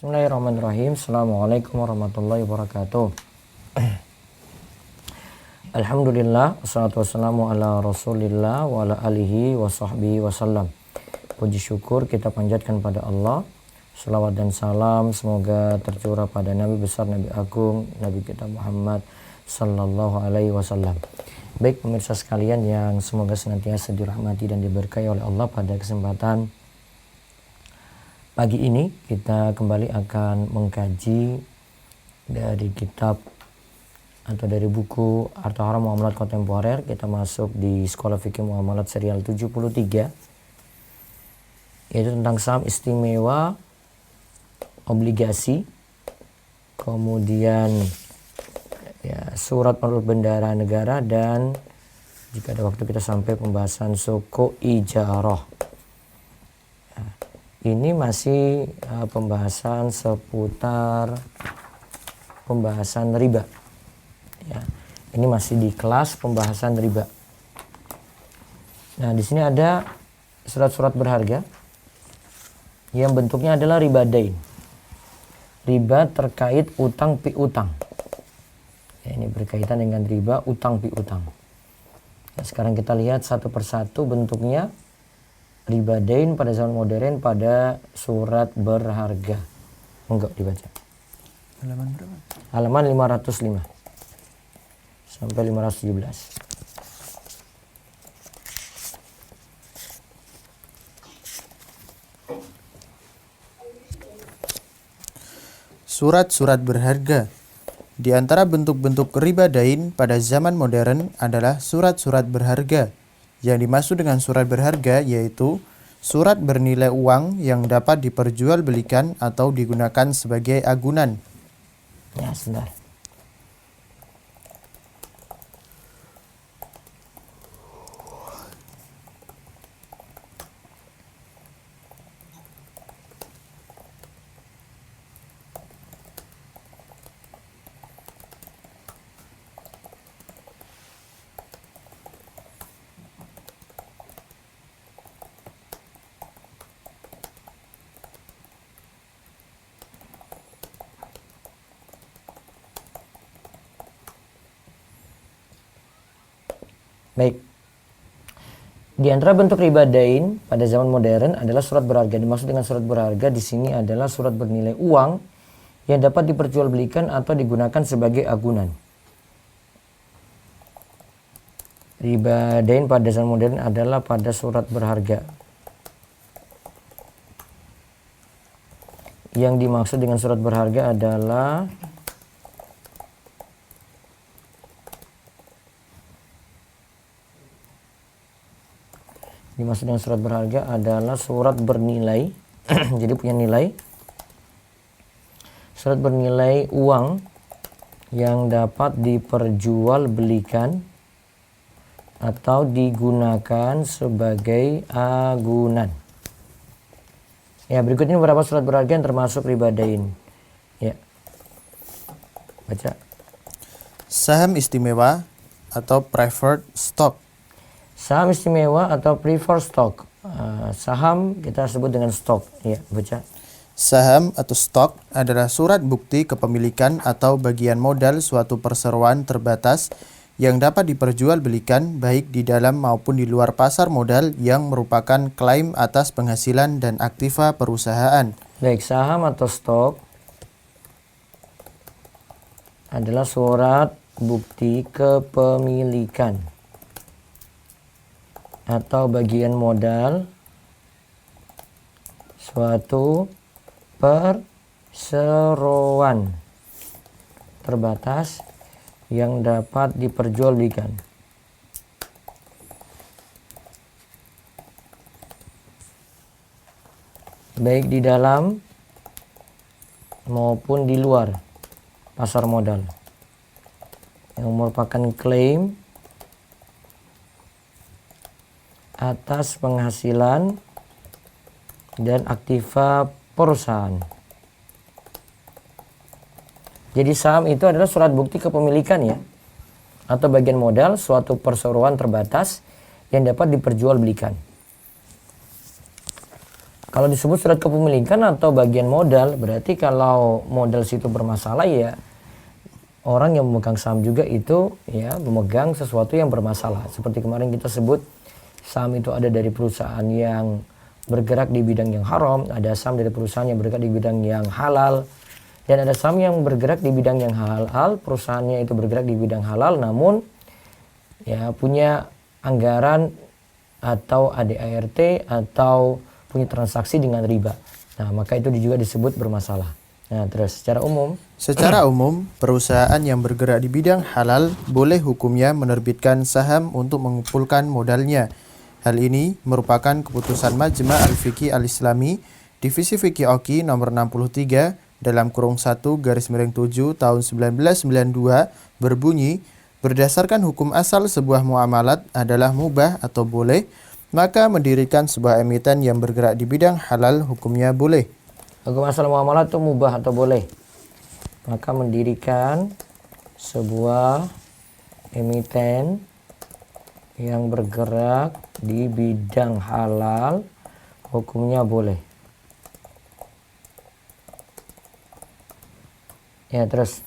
Bismillahirrahmanirrahim. Assalamualaikum warahmatullahi wabarakatuh. Alhamdulillah, wassalatu wassalamu ala rasulillah wa ala alihi wa sahbihi wasallam. Puji syukur kita panjatkan pada Allah. Salawat dan salam semoga tercurah pada Nabi besar, Nabi agung, Nabi kita Muhammad sallallahu alaihi wasallam. Baik pemirsa sekalian yang semoga senantiasa dirahmati dan diberkahi oleh Allah, pada kesempatan pagi ini kita kembali akan mengkaji dari kitab atau dari buku Harta Haram Muamalat Kontemporer. Kita masuk di Sekolah Fikih Muamalat serial 73, yaitu tentang saham istimewa, obligasi, kemudian surat penurut bendara negara, dan jika ada waktu kita sampai pembahasan suku ijarah. Ini masih pembahasan seputar pembahasan riba. Ya, ini masih di kelas pembahasan riba. Nah, di sini ada surat-surat berharga yang bentuknya adalah riba dain. Riba terkait utang piutang. Ya, ini berkaitan dengan riba utang piutang. Nah, sekarang kita lihat satu persatu bentuknya. Riba dain pada zaman modern pada surat berharga. Enggak dibaca. Halaman berapa? Halaman 505 sampai 517. Surat-surat berharga. Di antara bentuk-bentuk riba dain pada zaman modern adalah surat-surat berharga. Yang dimaksud dengan surat berharga yaitu surat bernilai uang yang dapat diperjualbelikan atau digunakan sebagai agunan. Ya, sebentar. Baik. Di antara bentuk riba dain pada zaman modern adalah surat berharga. Dimaksud dengan surat berharga di sini adalah surat bernilai uang yang dapat diperjualbelikan atau digunakan sebagai agunan. Riba dain pada zaman modern adalah pada surat berharga. Yang dimaksud dengan surat berharga adalah dimaksud dengan surat berharga adalah surat bernilai jadi punya nilai, surat bernilai uang yang dapat diperjualbelikan atau digunakan sebagai agunan. Ya, berikut ini beberapa surat berharga yang termasuk riba dain. Ya, baca. Saham istimewa atau preferred stock. Saham istimewa atau preferred stock. Saham kita sebut dengan stock. Ya, baca. Saham atau stok adalah surat bukti kepemilikan atau bagian modal suatu perseroan terbatas yang dapat diperjualbelikan baik di dalam maupun di luar pasar modal yang merupakan klaim atas penghasilan dan aktiva perusahaan. Baik, saham atau stok adalah surat bukti kepemilikan atau bagian modal suatu perseroan terbatas yang dapat diperjualbelikan. Baik di dalam maupun di luar pasar modal, yang merupakan klaim atas penghasilan dan aktiva perusahaan. Jadi saham itu adalah surat bukti kepemilikan ya, atau bagian modal suatu perseroan terbatas yang dapat diperjualbelikan. Kalau disebut surat kepemilikan atau bagian modal, berarti kalau modal situ bermasalah ya orang yang memegang saham juga itu ya memegang sesuatu yang bermasalah. Seperti kemarin kita sebut saham itu ada dari perusahaan yang bergerak di bidang yang haram, ada saham dari perusahaan yang bergerak di bidang yang halal, dan ada saham yang bergerak di bidang yang halal, perusahaannya itu bergerak di bidang halal namun ya punya anggaran atau ADART atau punya transaksi dengan riba. Nah, maka itu juga disebut bermasalah. Nah, terus secara umum, perusahaan yang bergerak di bidang halal boleh hukumnya menerbitkan saham untuk mengumpulkan modalnya. Hal ini merupakan keputusan Majma' Al-Fiqih Al-Islami, Divisi Fiqih Oki nomor 63 dalam kurung 1/7 tahun 1992 berbunyi, berdasarkan hukum asal sebuah muamalat adalah mubah atau boleh, maka mendirikan sebuah emiten yang bergerak di bidang halal hukumnya boleh. hukum asal muamalah itu mubah atau boleh. Maka mendirikan sebuah emiten yang bergerak di bidang halal hukumnya boleh. Ya, terus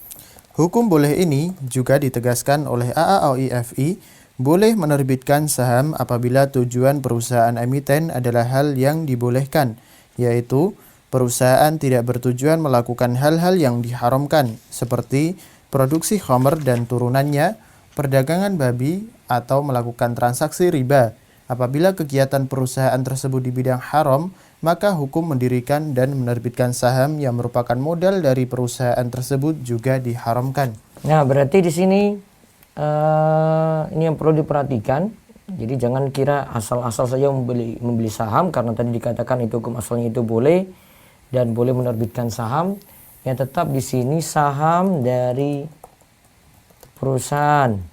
Hukum boleh ini juga ditegaskan oleh AAOIFI, boleh menerbitkan saham apabila tujuan perusahaan emiten adalah hal yang dibolehkan, yaitu perusahaan tidak bertujuan melakukan hal-hal yang diharamkan, seperti produksi khamr dan turunannya, perdagangan babi, atau melakukan transaksi riba. Apabila kegiatan perusahaan tersebut di bidang haram, maka hukum mendirikan dan menerbitkan saham yang merupakan modal dari perusahaan tersebut juga diharamkan. nah berarti di sini ini yang perlu diperhatikan. Jadi jangan kira asal-asal saja membeli saham karena tadi dikatakan itu hukum asalnya itu boleh dan boleh menerbitkan saham. Yang tetap di sini saham dari perusahaan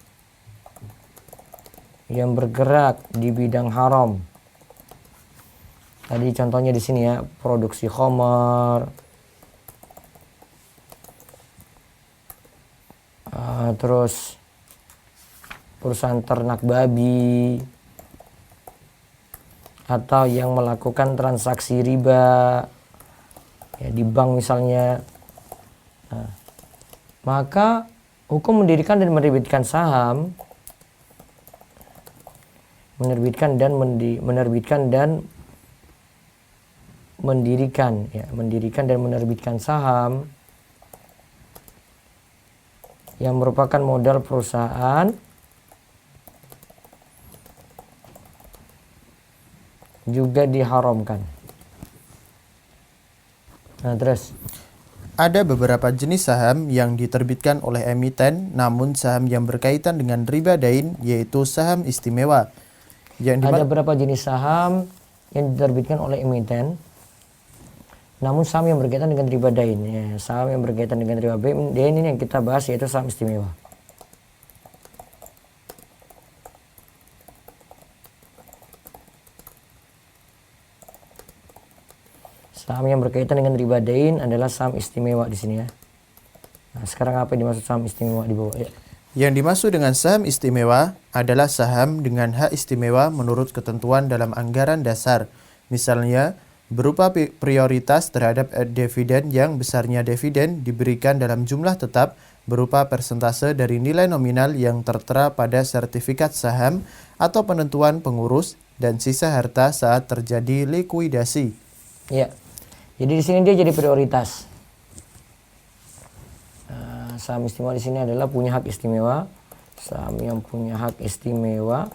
yang bergerak di bidang haram. Tadi contohnya di sini ya, produksi khamar, terus perusahaan ternak babi, atau yang melakukan transaksi riba ya, di bank misalnya. Nah, maka hukum mendirikan dan menerbitkan saham, mendirikan dan menerbitkan saham yang merupakan modal perusahaan juga diharamkan. Nah, terus Ada beberapa jenis saham yang diterbitkan oleh emiten, namun saham yang berkaitan dengan riba dain yaitu saham istimewa. ada beberapa jenis saham yang diterbitkan oleh emiten, namun saham yang berkaitan dengan riba dain. Ya, saham yang berkaitan dengan riba dain ini yang kita bahas yaitu saham istimewa. Saham yang berkaitan dengan riba dain adalah saham istimewa di sini ya. Nah, sekarang apa yang dimaksud saham istimewa di bawah ya? Yang dimaksud dengan saham istimewa adalah saham dengan hak istimewa menurut ketentuan dalam anggaran dasar. Misalnya, berupa prioritas terhadap dividen yang besarnya dividen diberikan dalam jumlah tetap berupa persentase dari nilai nominal yang tertera pada sertifikat saham atau penentuan pengurus dan sisa harta saat terjadi likuidasi. Ya. Jadi di sini dia jadi prioritas. Saham istimewa di sini adalah punya hak istimewa. Saham yang punya hak istimewa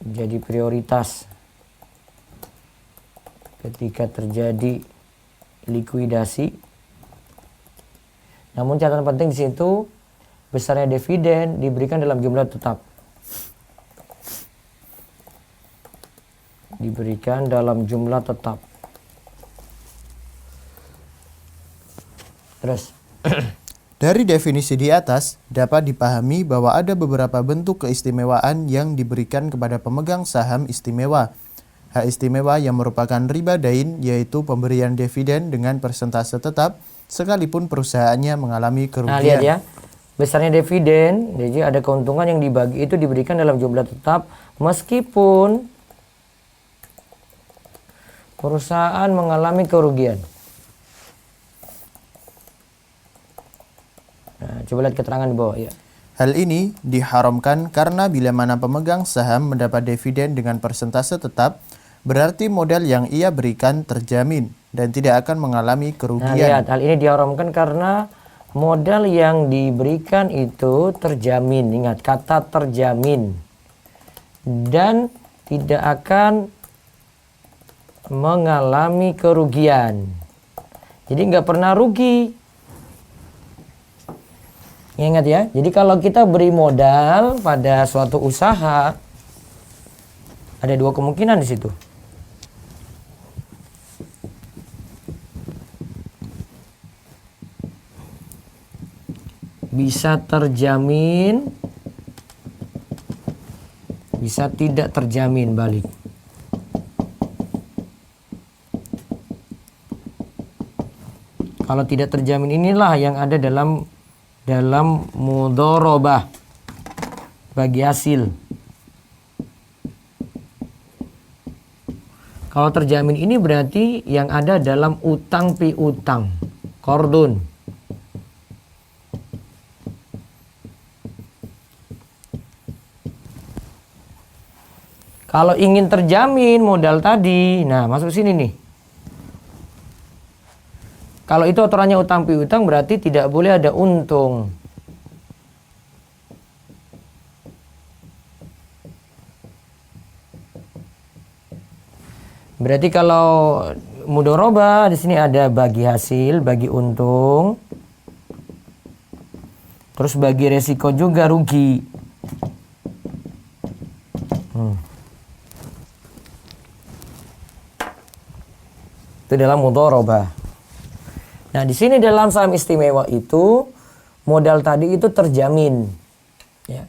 jadi prioritas ketika terjadi likuidasi. Namun catatan penting di situ besarnya dividen diberikan dalam jumlah tetap. Diberikan dalam jumlah tetap. Terus Dari definisi di atas, dapat dipahami bahwa ada beberapa bentuk keistimewaan yang diberikan kepada pemegang saham istimewa. Hak istimewa yang merupakan riba dain, yaitu pemberian dividen dengan persentase tetap, sekalipun perusahaannya mengalami kerugian. Nah, lihat ya, besarnya dividen, jadi ada keuntungan yang dibagi itu diberikan dalam jumlah tetap, meskipun perusahaan mengalami kerugian. Nah, coba lihat keterangan di bawah ya. Hal ini diharamkan karena bila mana pemegang saham mendapat dividen dengan persentase tetap, berarti modal yang ia berikan terjamin dan tidak akan mengalami Nah, kerugian. lihat, hal ini diharamkan karena modal yang diberikan itu terjamin. Ingat, kata terjamin. Dan tidak akan mengalami kerugian. Jadi nggak pernah rugi. Ingat ya, jadi kalau kita beri modal pada suatu usaha, ada dua kemungkinan di situ. Bisa terjamin, bisa tidak terjamin balik. Kalau tidak terjamin inilah yang ada dalam mudharabah bagi hasil. Kalau terjamin ini berarti yang ada dalam utang piutang, qardun. Kalau ingin terjamin modal tadi, nah masuk sini nih. Kalau itu aturannya utang piutang berarti tidak boleh ada untung. Berarti kalau mudharabah di sini ada bagi hasil, bagi untung. Terus bagi resiko juga rugi. Itu dalam mudharabah. Nah, di sini dalam saham istimewa itu modal tadi itu terjamin. Ya.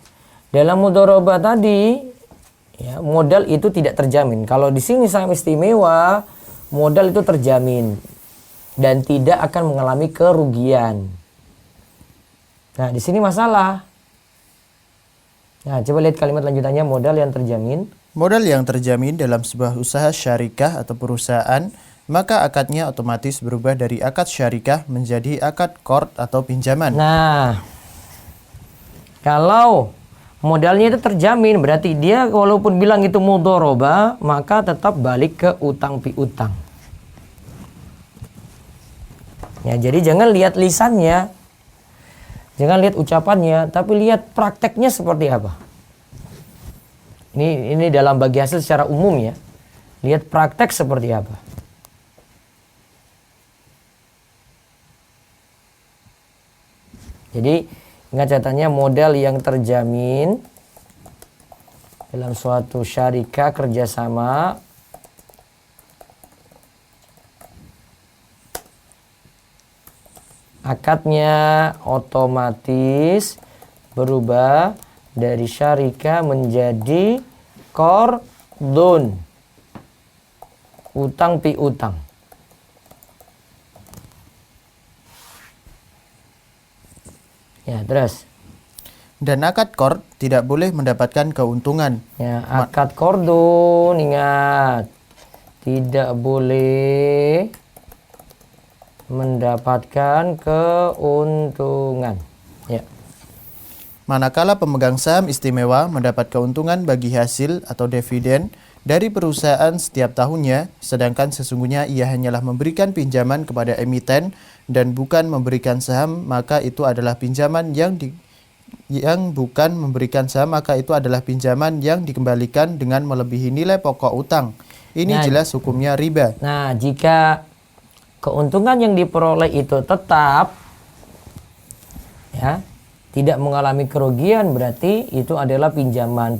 Dalam mudharabah tadi ya, modal itu tidak terjamin. Kalau di sini saham istimewa modal itu terjamin dan tidak akan mengalami kerugian. Nah, di sini masalah. Nah, coba lihat kalimat lanjutannya, modal yang terjamin. Modal yang terjamin dalam sebuah usaha syarikah atau perusahaan, maka akadnya otomatis berubah dari akad syarikah menjadi akad qard atau pinjaman. Nah, kalau modalnya itu terjamin, berarti dia walaupun bilang itu mudharabah, maka tetap balik ke utang piutang. Ya, jadi jangan lihat lisannya, jangan lihat ucapannya, tapi lihat prakteknya seperti apa. Ini dalam bagi hasil secara umum ya. Lihat praktek seperti apa. Jadi ingat catatannya, modal yang terjamin dalam suatu syarikah kerjasama akadnya otomatis berubah dari syarikah menjadi qardun, utang piutang. Ya, terus. Dan akad qard tidak boleh mendapatkan keuntungan. Ya, akad qardun, ingat, tidak boleh mendapatkan keuntungan. Ya. Manakala pemegang saham istimewa mendapat keuntungan bagi hasil atau dividen dari perusahaan setiap tahunnya, sedangkan sesungguhnya ia hanyalah memberikan pinjaman kepada emiten dan bukan memberikan saham, maka itu adalah pinjaman yang bukan memberikan saham, maka itu adalah pinjaman yang dikembalikan dengan melebihi nilai pokok utang. Ini jelas hukumnya riba. Nah, jika keuntungan yang diperoleh itu tetap ya, tidak mengalami kerugian, berarti itu adalah pinjaman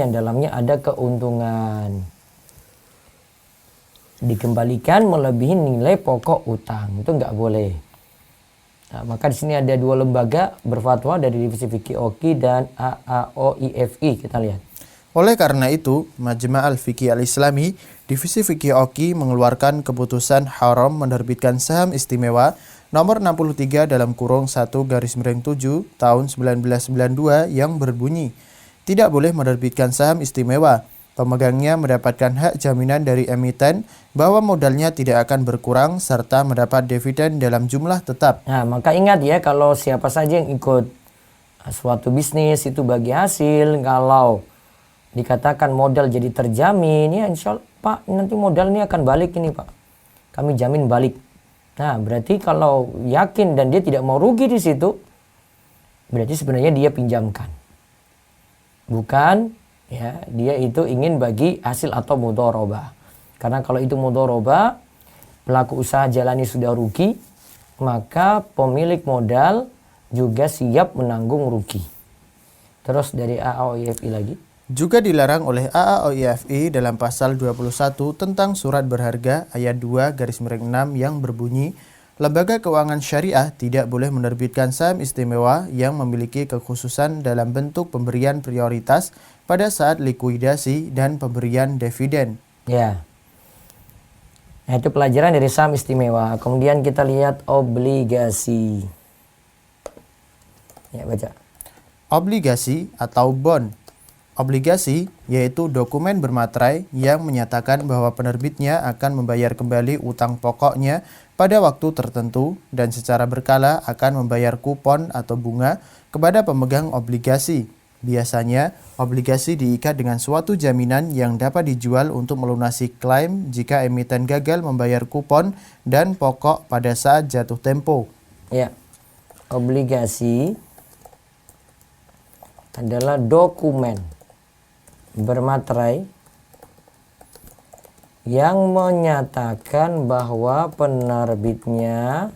yang dalamnya ada keuntungan. Dikembalikan melebihi nilai pokok utang, itu nggak boleh. Nah, maka di sini ada dua lembaga berfatwa dari Divisi Fikih OKI dan AAOIFI, kita lihat. Oleh karena itu, Majma' al-Fiqih al-Islami, Divisi Fikih OKI mengeluarkan keputusan haram menerbitkan saham istimewa nomor 63 dalam kurung 1/7 tahun 1992 yang berbunyi, tidak boleh menerbitkan saham istimewa. Pemegangnya mendapatkan hak jaminan dari emiten bahwa modalnya tidak akan berkurang serta mendapat dividen dalam jumlah tetap. Nah, maka ingat ya, kalau siapa saja yang ikut suatu bisnis itu bagi hasil, kalau dikatakan modal jadi terjamin, ya insya Allah Pak, nanti modal ini akan balik ini Pak. Kami jamin balik. Nah, berarti kalau yakin dan dia tidak mau rugi di situ, berarti sebenarnya dia pinjamkan. Bukan ya, dia itu ingin bagi hasil atau mudharabah. Karena kalau itu mudharabah, pelaku usaha jalani sudah rugi, maka pemilik modal juga siap menanggung rugi. Terus dari AAOIFI lagi. Juga dilarang oleh AAOIFI dalam pasal 21 tentang surat berharga ayat 2/6 yang berbunyi, lembaga keuangan syariah tidak boleh menerbitkan saham istimewa yang memiliki kekhususan dalam bentuk pemberian prioritas pada saat likuidasi dan pemberian dividen. Ya. Nah, itu pelajaran dari saham istimewa. Kemudian kita lihat obligasi. Ya, baca. Obligasi atau bond. Obligasi yaitu dokumen bermaterai yang menyatakan bahwa penerbitnya akan membayar kembali utang pokoknya pada waktu tertentu dan secara berkala akan membayar kupon atau bunga kepada pemegang obligasi. Biasanya, obligasi diikat dengan suatu jaminan yang dapat dijual untuk melunasi klaim jika emiten gagal membayar kupon dan pokok pada saat jatuh tempo. Ya. Obligasi adalah dokumen bermaterai yang menyatakan bahwa penerbitnya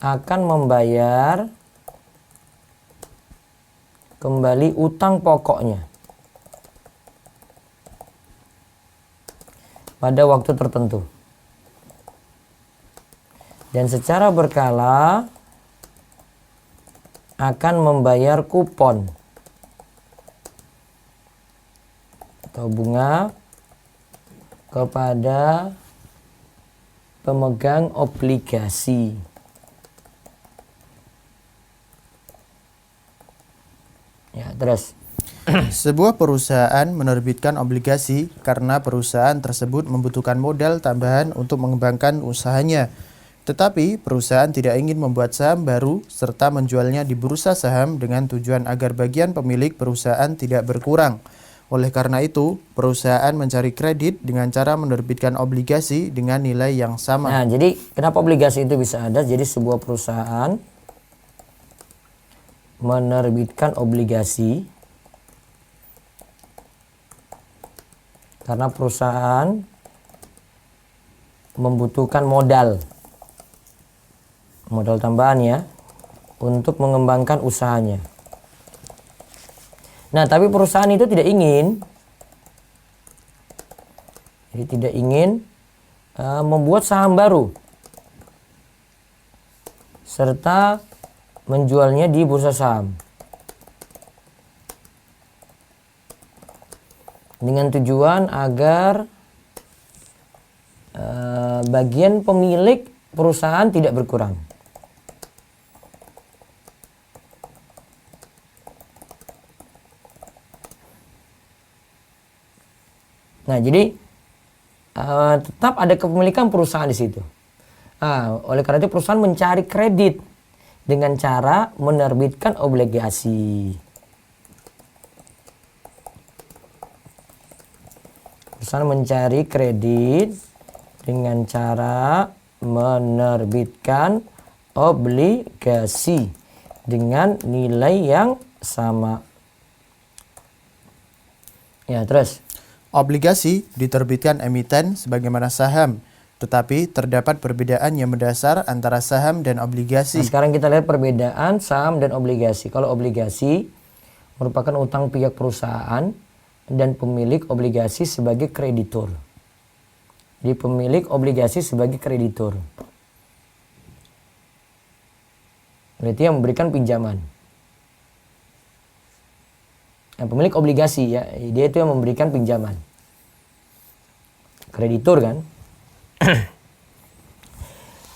akan membayar kembali utang pokoknya pada waktu tertentu dan secara berkala akan membayar kupon atau bunga kepada pemegang obligasi. Ya, terus. Sebuah perusahaan menerbitkan obligasi karena perusahaan tersebut membutuhkan modal tambahan untuk mengembangkan usahanya. Tetapi perusahaan tidak ingin membuat saham baru serta menjualnya di bursa saham dengan tujuan agar bagian pemilik perusahaan tidak berkurang. Oleh karena itu, perusahaan mencari kredit dengan cara menerbitkan obligasi dengan nilai yang sama. Nah, jadi kenapa obligasi itu bisa ada? Jadi sebuah perusahaan menerbitkan obligasi karena perusahaan membutuhkan modal tambahan ya untuk mengembangkan usahanya. Nah, tapi perusahaan itu tidak ingin membuat saham baru serta menjualnya di bursa saham dengan tujuan agar bagian pemilik perusahaan tidak berkurang. Nah, jadi tetap ada kepemilikan perusahaan di situ. Oleh karena itu perusahaan mencari kredit dengan cara menerbitkan obligasi. Perusahaan mencari kredit dengan cara menerbitkan obligasi dengan nilai yang sama. Ya, terus. Obligasi diterbitkan emiten sebagaimana saham, tetapi terdapat perbedaan yang mendasar antara saham dan obligasi. Nah, sekarang kita lihat perbedaan saham dan obligasi. Kalau obligasi merupakan utang pihak perusahaan dan pemilik obligasi sebagai kreditur. Di pemilik obligasi sebagai kreditur. Berarti yang memberikan pinjaman. Pemilik obligasi ya, dia itu yang memberikan pinjaman. Kreditur kan.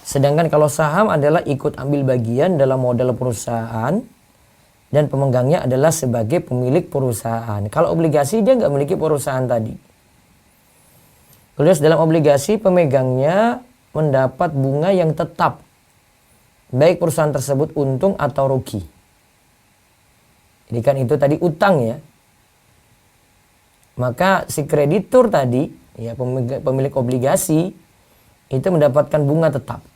Sedangkan kalau saham adalah ikut ambil bagian dalam modal perusahaan dan pemegangnya adalah sebagai pemilik perusahaan. Kalau obligasi dia nggak memiliki perusahaan tadi. Terus dalam obligasi pemegangnya mendapat bunga yang tetap, baik perusahaan tersebut untung atau rugi. Jadi kan itu tadi utang ya. Maka si kreditur tadi, ya pemilik obligasi, itu mendapatkan bunga tetap,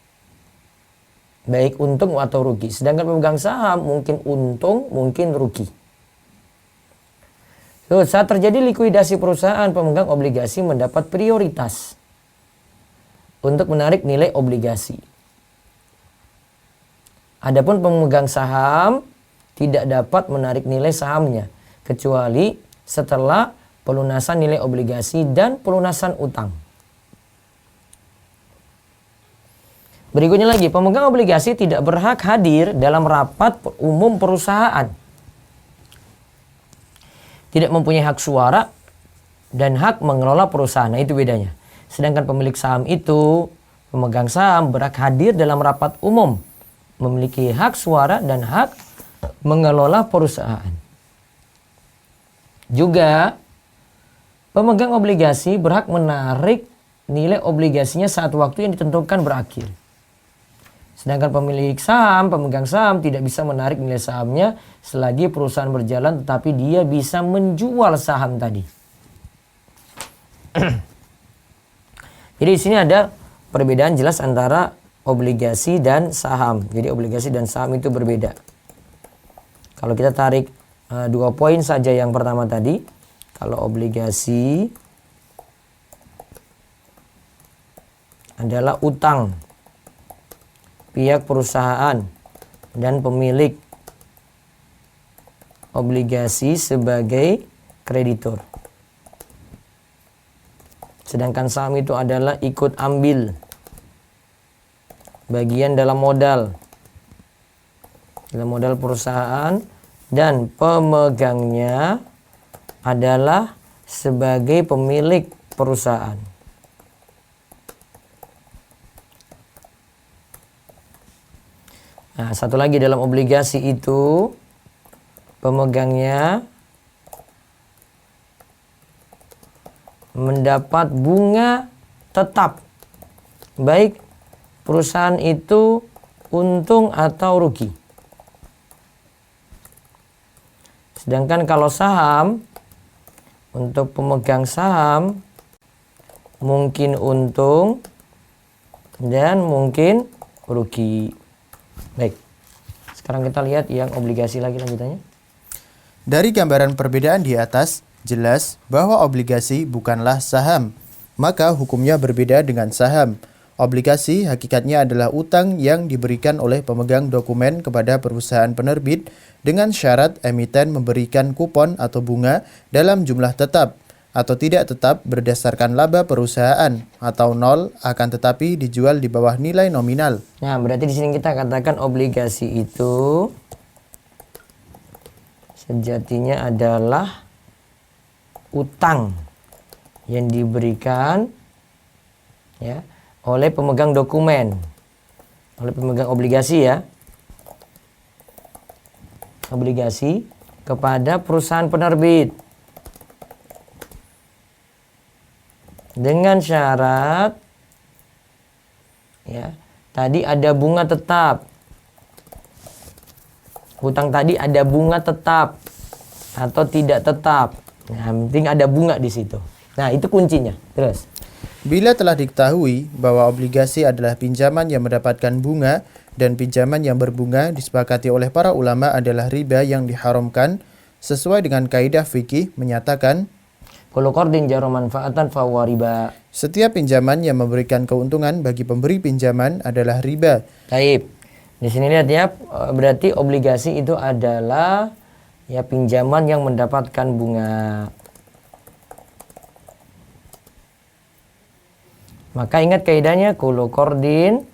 baik untung atau rugi. Sedangkan pemegang saham mungkin untung, mungkin rugi. Saat terjadi likuidasi perusahaan, pemegang obligasi mendapat prioritas untuk menarik nilai obligasi. Adapun pemegang saham tidak dapat menarik nilai sahamnya kecuali setelah pelunasan nilai obligasi dan pelunasan utang. Berikutnya lagi, pemegang obligasi tidak berhak hadir dalam rapat umum perusahaan. Tidak mempunyai hak suara dan hak mengelola perusahaan. Nah, itu bedanya. Sedangkan pemilik saham itu, pemegang saham berhak hadir dalam rapat umum, memiliki hak suara dan hak mengelola perusahaan. Juga pemegang obligasi berhak menarik nilai obligasinya saat waktu yang ditentukan berakhir. Sedangkan pemilik saham, pemegang saham tidak bisa menarik nilai sahamnya selagi perusahaan berjalan, tetapi dia bisa menjual saham tadi. Jadi di sini ada perbedaan jelas antara obligasi dan saham. Jadi obligasi dan saham itu berbeda. Kalau kita tarik 2 poin saja yang pertama tadi, kalau obligasi adalah utang pihak perusahaan dan pemilik obligasi sebagai kreditur. Sedangkan saham itu adalah ikut ambil bagian dalam modal perusahaan dan pemegangnya adalah sebagai pemilik perusahaan. Nah, satu lagi dalam obligasi itu pemegangnya mendapat bunga tetap, baik perusahaan itu untung atau rugi. Sedangkan kalau saham, untuk pemegang saham mungkin untung dan mungkin rugi. Baik, sekarang kita lihat yang obligasi lagi lanjutannya. Dari gambaran perbedaan di atas, jelas bahwa obligasi bukanlah saham, maka hukumnya berbeda dengan saham. Obligasi hakikatnya adalah utang yang diberikan oleh pemegang dokumen kepada perusahaan penerbit dengan syarat emiten memberikan kupon atau bunga dalam jumlah tetap atau tidak tetap berdasarkan laba perusahaan atau nol, akan tetapi dijual di bawah nilai nominal. Nah, berarti di sini kita katakan obligasi itu sejatinya adalah utang yang diberikan ya oleh pemegang dokumen, oleh pemegang obligasi ya, obligasi kepada perusahaan penerbit dengan syarat ya tadi ada bunga tetap, hutang tadi ada bunga tetap atau tidak tetap. Nah, penting ada bunga di situ. Nah, itu kuncinya. Terus, bila telah diketahui bahwa obligasi adalah pinjaman yang mendapatkan bunga dan pinjaman yang berbunga disepakati oleh para ulama adalah riba yang diharamkan, sesuai dengan kaidah fikih menyatakan kullu qardin jarra manfaatan fa huwa riba. Setiap pinjaman yang memberikan keuntungan bagi pemberi pinjaman adalah riba. Baik. Di sini lihat ya, berarti obligasi itu adalah ya pinjaman yang mendapatkan bunga. Maka ingat kaidahnya kullu qardin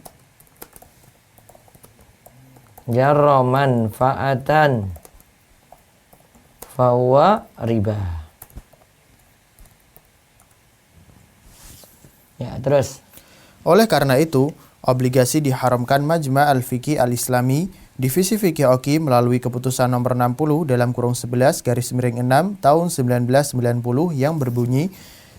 jarra manfaatan fa huwa riba. Ya, terus. Oleh karena itu, obligasi diharamkan Majma' al-Fiqih al-Islami Divisi Fikih Oki melalui keputusan nomor 60 dalam kurung 11 garis miring 6 tahun 1990 yang berbunyi,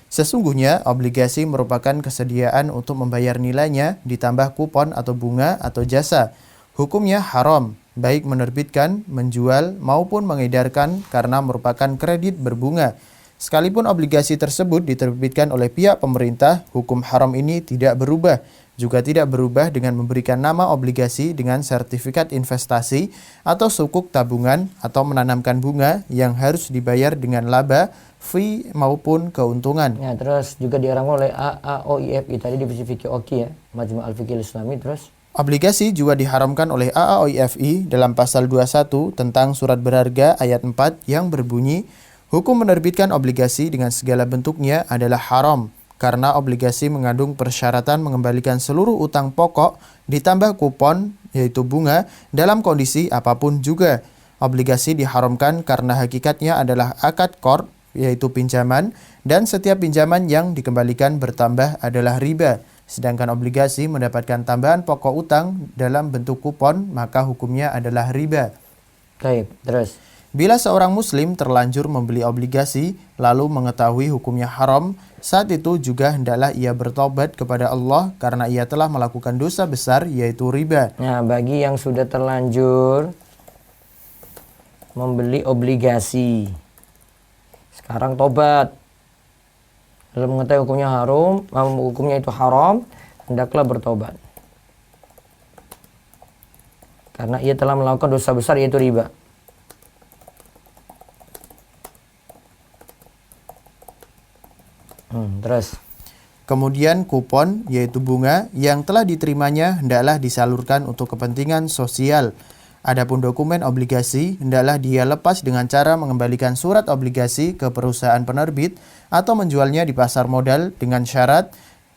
sesungguhnya obligasi merupakan kesediaan untuk membayar nilainya ditambah kupon atau bunga atau jasa. Hukumnya haram, baik menerbitkan, menjual, maupun mengedarkan karena merupakan kredit berbunga. Sekalipun obligasi tersebut diterbitkan oleh pihak pemerintah, hukum haram ini tidak berubah. Juga tidak berubah dengan memberikan nama obligasi dengan sertifikat investasi atau sukuk tabungan atau menanamkan bunga yang harus dibayar dengan laba, fee maupun keuntungan. Ya, terus juga diarahkan oleh AAOIFI tadi divisi fikih Oki ya, Majma' Al-Fiqhil Islami. Terus Obligasi juga diharamkan oleh AAOIFI dalam pasal 21 tentang surat berharga ayat 4 yang berbunyi, hukum menerbitkan obligasi dengan segala bentuknya adalah haram. Karena obligasi mengandung persyaratan mengembalikan seluruh utang pokok ditambah kupon yaitu bunga dalam kondisi apapun juga. Obligasi diharamkan karena hakikatnya adalah akad qard yaitu pinjaman dan setiap pinjaman yang dikembalikan bertambah adalah riba. Sedangkan obligasi mendapatkan tambahan pokok utang dalam bentuk kupon maka hukumnya adalah riba. baik, terus Bila seorang muslim terlanjur membeli obligasi lalu mengetahui hukumnya haram, saat itu juga hendaklah ia bertobat kepada Allah karena ia telah melakukan dosa besar yaitu riba. nah, bagi yang sudah terlanjur membeli obligasi, sekarang tobat. Lalu mengetahui hukumnya itu haram, hendaklah bertobat. Karena ia telah melakukan dosa besar yaitu riba. Terus Kemudian kupon yaitu bunga yang telah diterimanya hendaklah disalurkan untuk kepentingan sosial. Adapun dokumen obligasi hendaklah dia lepas dengan cara mengembalikan surat obligasi ke perusahaan penerbit atau menjualnya di pasar modal dengan syarat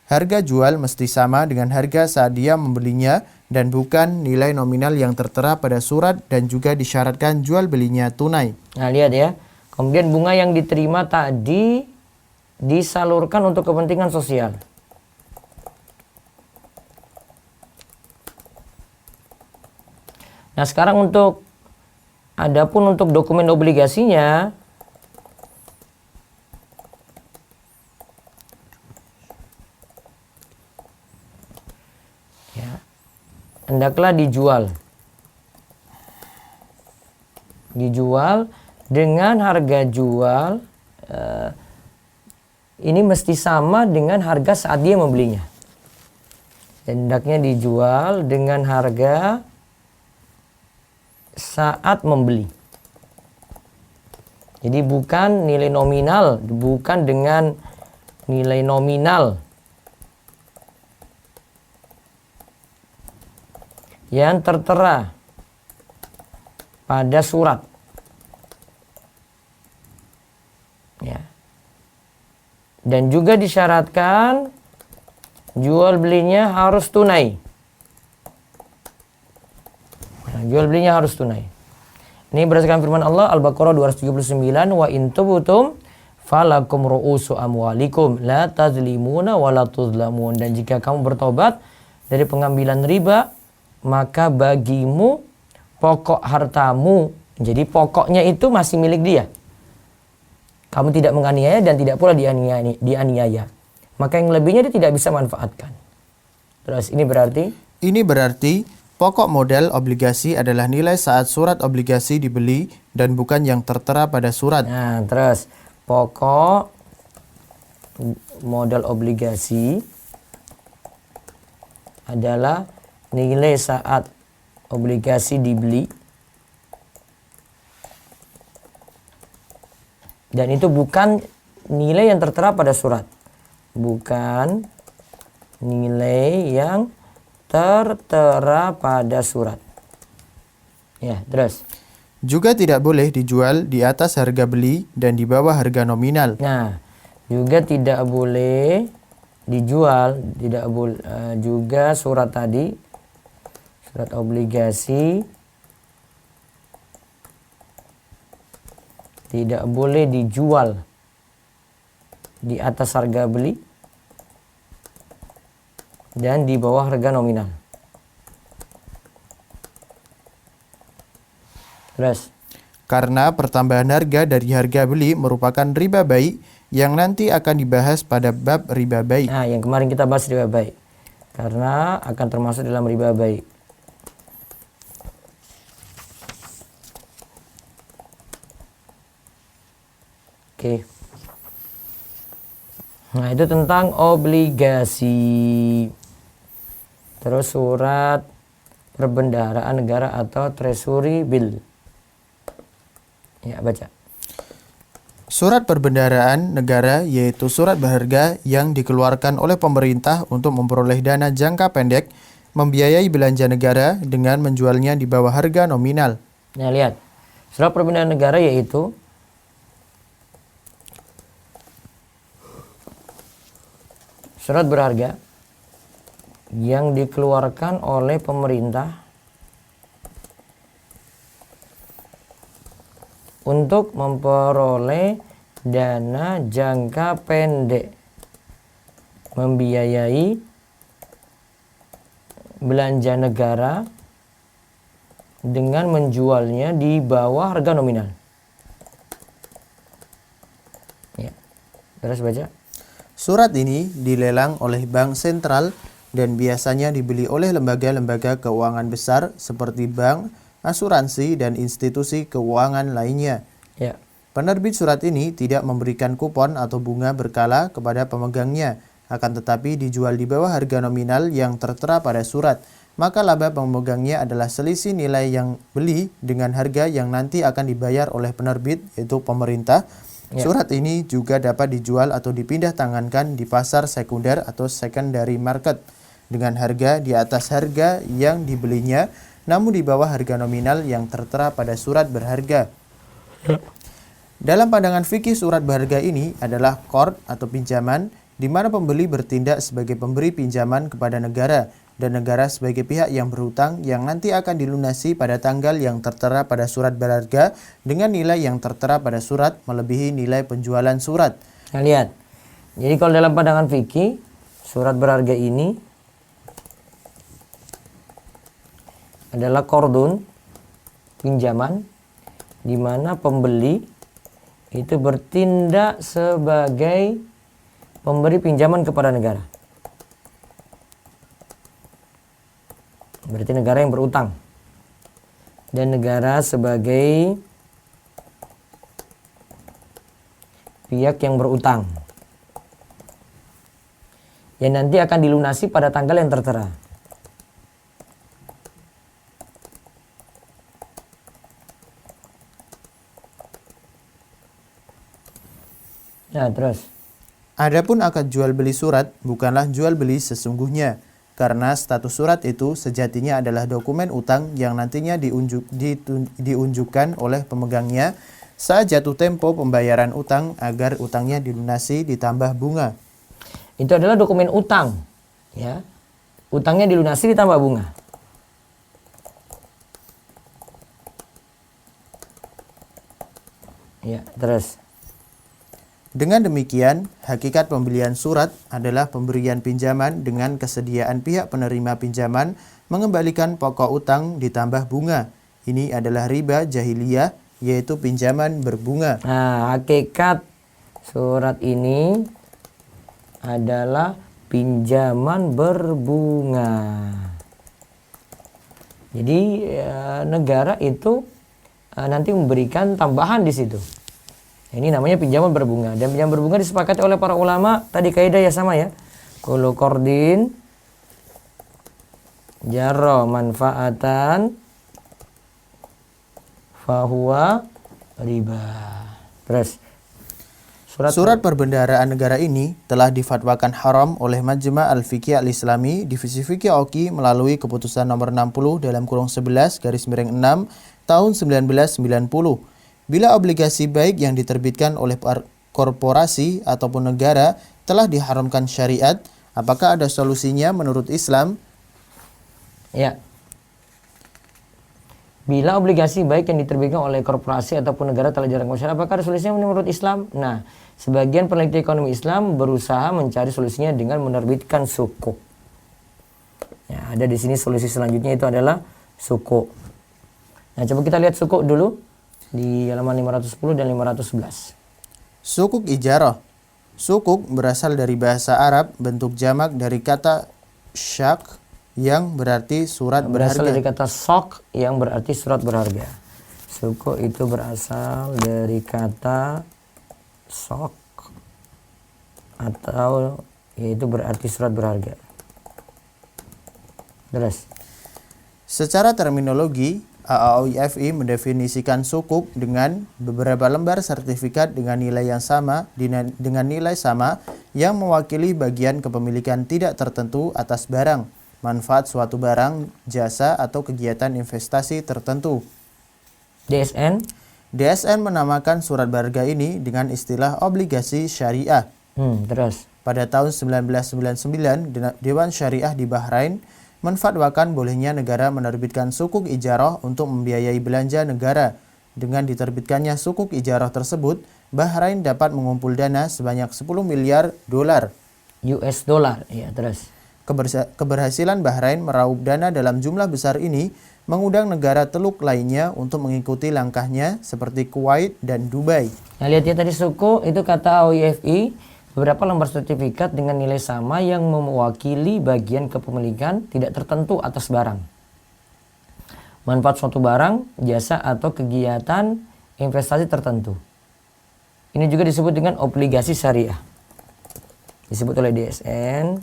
harga jual mesti sama dengan harga saat dia membelinya dan bukan nilai nominal yang tertera pada surat dan juga disyaratkan jual belinya tunai. nah lihat ya. Kemudian bunga yang diterima tadi disalurkan untuk kepentingan sosial. Nah, sekarang adapun untuk dokumen obligasinya, ya, hendaklah dijual dengan harga jual ini mesti sama dengan harga saat dia membelinya. Hendaknya dijual dengan harga saat membeli. Jadi bukan nilai nominal, bukan dengan nilai nominal yang tertera pada surat. Ya. Dan juga disyaratkan jual belinya harus tunai. Nah, jual belinya harus tunai. Ini berdasarkan firman Allah Al-Baqarah 279, wa in tubtum falakum ru'usu amwalikum la tazlimuna wa la tuzlamun. Dan jika kamu bertobat dari pengambilan riba, maka bagimu pokok hartamu. Jadi pokoknya itu masih milik dia. Kamu tidak menganiaya dan tidak pula dianiaya. Maka yang lebihnya dia tidak bisa manfaatkan. Terus ini berarti pokok modal obligasi adalah nilai saat surat obligasi dibeli dan bukan yang tertera pada surat. Nah, terus pokok modal obligasi adalah nilai saat obligasi dibeli. Dan itu bukan nilai yang tertera pada surat. Bukan nilai yang tertera pada surat. Ya, terus. Juga tidak boleh dijual di atas harga beli dan di bawah harga nominal. Nah, juga tidak boleh dijual, juga surat tadi, surat obligasi tidak boleh dijual di atas harga beli dan di bawah harga nominal. Terus, Karena pertambahan harga dari harga beli merupakan riba baik yang nanti akan dibahas pada bab riba baik. nah yang kemarin kita bahas riba baik. Karena akan termasuk dalam riba baik. Oke. Nah, itu tentang obligasi. Terus surat perbendaharaan negara atau treasury bill. Ya, baca. Surat perbendaharaan negara yaitu surat berharga yang dikeluarkan oleh pemerintah untuk memperoleh dana jangka pendek, membiayai belanja negara dengan menjualnya di bawah harga nominal. Nah, lihat. Surat perbendaharaan negara yaitu surat berharga yang dikeluarkan oleh pemerintah untuk memperoleh dana jangka pendek, membiayai belanja negara dengan menjualnya di bawah harga nominal. Ya. Terus baca. Surat ini dilelang oleh bank sentral dan biasanya dibeli oleh lembaga-lembaga keuangan besar seperti bank, asuransi, dan institusi keuangan lainnya. Ya. Penerbit surat ini tidak memberikan kupon atau bunga berkala kepada pemegangnya, akan tetapi dijual di bawah harga nominal yang tertera pada surat. Maka laba pemegangnya adalah selisih nilai yang beli dengan harga yang nanti akan dibayar oleh penerbit, yaitu pemerintah. Ya. Surat ini juga dapat dijual atau dipindah tangankan di pasar sekunder atau secondary market dengan harga di atas harga yang dibelinya, namun di bawah harga nominal yang tertera pada surat berharga. Dalam pandangan fikih, surat berharga ini adalah qard atau pinjaman, di mana pembeli bertindak sebagai pemberi pinjaman kepada negara, dan negara sebagai pihak yang berhutang yang nanti akan dilunasi pada tanggal yang tertera pada surat berharga dengan nilai yang tertera pada surat melebihi nilai penjualan surat. Nah, lihat. Jadi kalau dalam pandangan fikih, surat berharga ini adalah qardun, pinjaman, di mana pembeli itu bertindak sebagai pemberi pinjaman kepada negara. Berarti negara yang berutang. Dan negara sebagai pihak yang berutang. Yang nanti akan dilunasi pada tanggal yang tertera. Nah, terus. Adapun akad jual beli surat bukanlah jual beli sesungguhnya, karena status surat itu sejatinya adalah dokumen utang yang nantinya diunjukkan oleh pemegangnya saat jatuh tempo pembayaran utang agar utangnya dilunasi ditambah bunga. Itu adalah dokumen utang, ya. Utangnya dilunasi ditambah bunga. Ya, terus. Dengan demikian, hakikat pembelian surat adalah pemberian pinjaman dengan kesediaan pihak penerima pinjaman mengembalikan pokok utang ditambah bunga. Ini adalah riba jahiliyah, yaitu pinjaman berbunga. Nah, hakikat surat ini adalah pinjaman berbunga. Jadi negara itu nanti memberikan tambahan di situ. Ini namanya pinjaman berbunga. Dan pinjaman berbunga disepakati oleh para ulama. Tadi kaidah ya sama ya. Kullu qardin jarra manfaatan fahuwa riba. Terus. Surat perbendaharaan negara ini telah difatwakan haram oleh Majma' Al-Fiqh Al-Islami Divisi Fikih Oki melalui keputusan nomor 60/11 /6 tahun 1990. Bila obligasi baik yang diterbitkan oleh korporasi ataupun negara telah diharamkan syariat, apakah ada solusinya menurut Islam? Ya. Bila obligasi baik yang diterbitkan oleh korporasi ataupun negara telah diharamkan syariat, apakah ada solusinya menurut Islam? Nah, sebagian peneliti ekonomi Islam berusaha mencari solusinya dengan menerbitkan sukuk. Ya, ada di sini solusi selanjutnya itu adalah sukuk. Nah, coba kita lihat sukuk dulu di halaman 510 dan 511. Sukuk ijarah. Sukuk berasal dari bahasa Arab, bentuk jamak dari kata syak yang berarti surat Berasal berharga. dari kata sok yang berarti surat berharga. Sukuk itu berasal dari kata sok atau yaitu berarti surat berharga. Terus. Secara terminologi, AAOIFI mendefinisikan sukuk dengan beberapa lembar sertifikat dengan nilai yang sama dengan nilai sama yang mewakili bagian kepemilikan tidak tertentu atas barang, manfaat suatu barang, jasa atau kegiatan investasi tertentu. DSN. DSN menamakan surat berharga ini dengan istilah obligasi syariah. Terus. Pada tahun 1999, Dewan Syariah di Bahrain menfatwakan bolehnya negara menerbitkan sukuk ijarah untuk membiayai belanja negara. Dengan diterbitkannya sukuk ijarah tersebut, Bahrain dapat mengumpul dana sebanyak 10 miliar dolar US dollar. Ya, terus. Keberhasilan Bahrain meraup dana dalam jumlah besar ini mengundang negara teluk lainnya untuk mengikuti langkahnya seperti Kuwait dan Dubai. Nah, lihat ya tadi suku itu kata AOIFI, beberapa lembar sertifikat dengan nilai sama yang mewakili bagian kepemilikan tidak tertentu atas barang, manfaat suatu barang, jasa atau kegiatan investasi tertentu. Ini juga disebut dengan obligasi syariah. Disebut oleh DSN.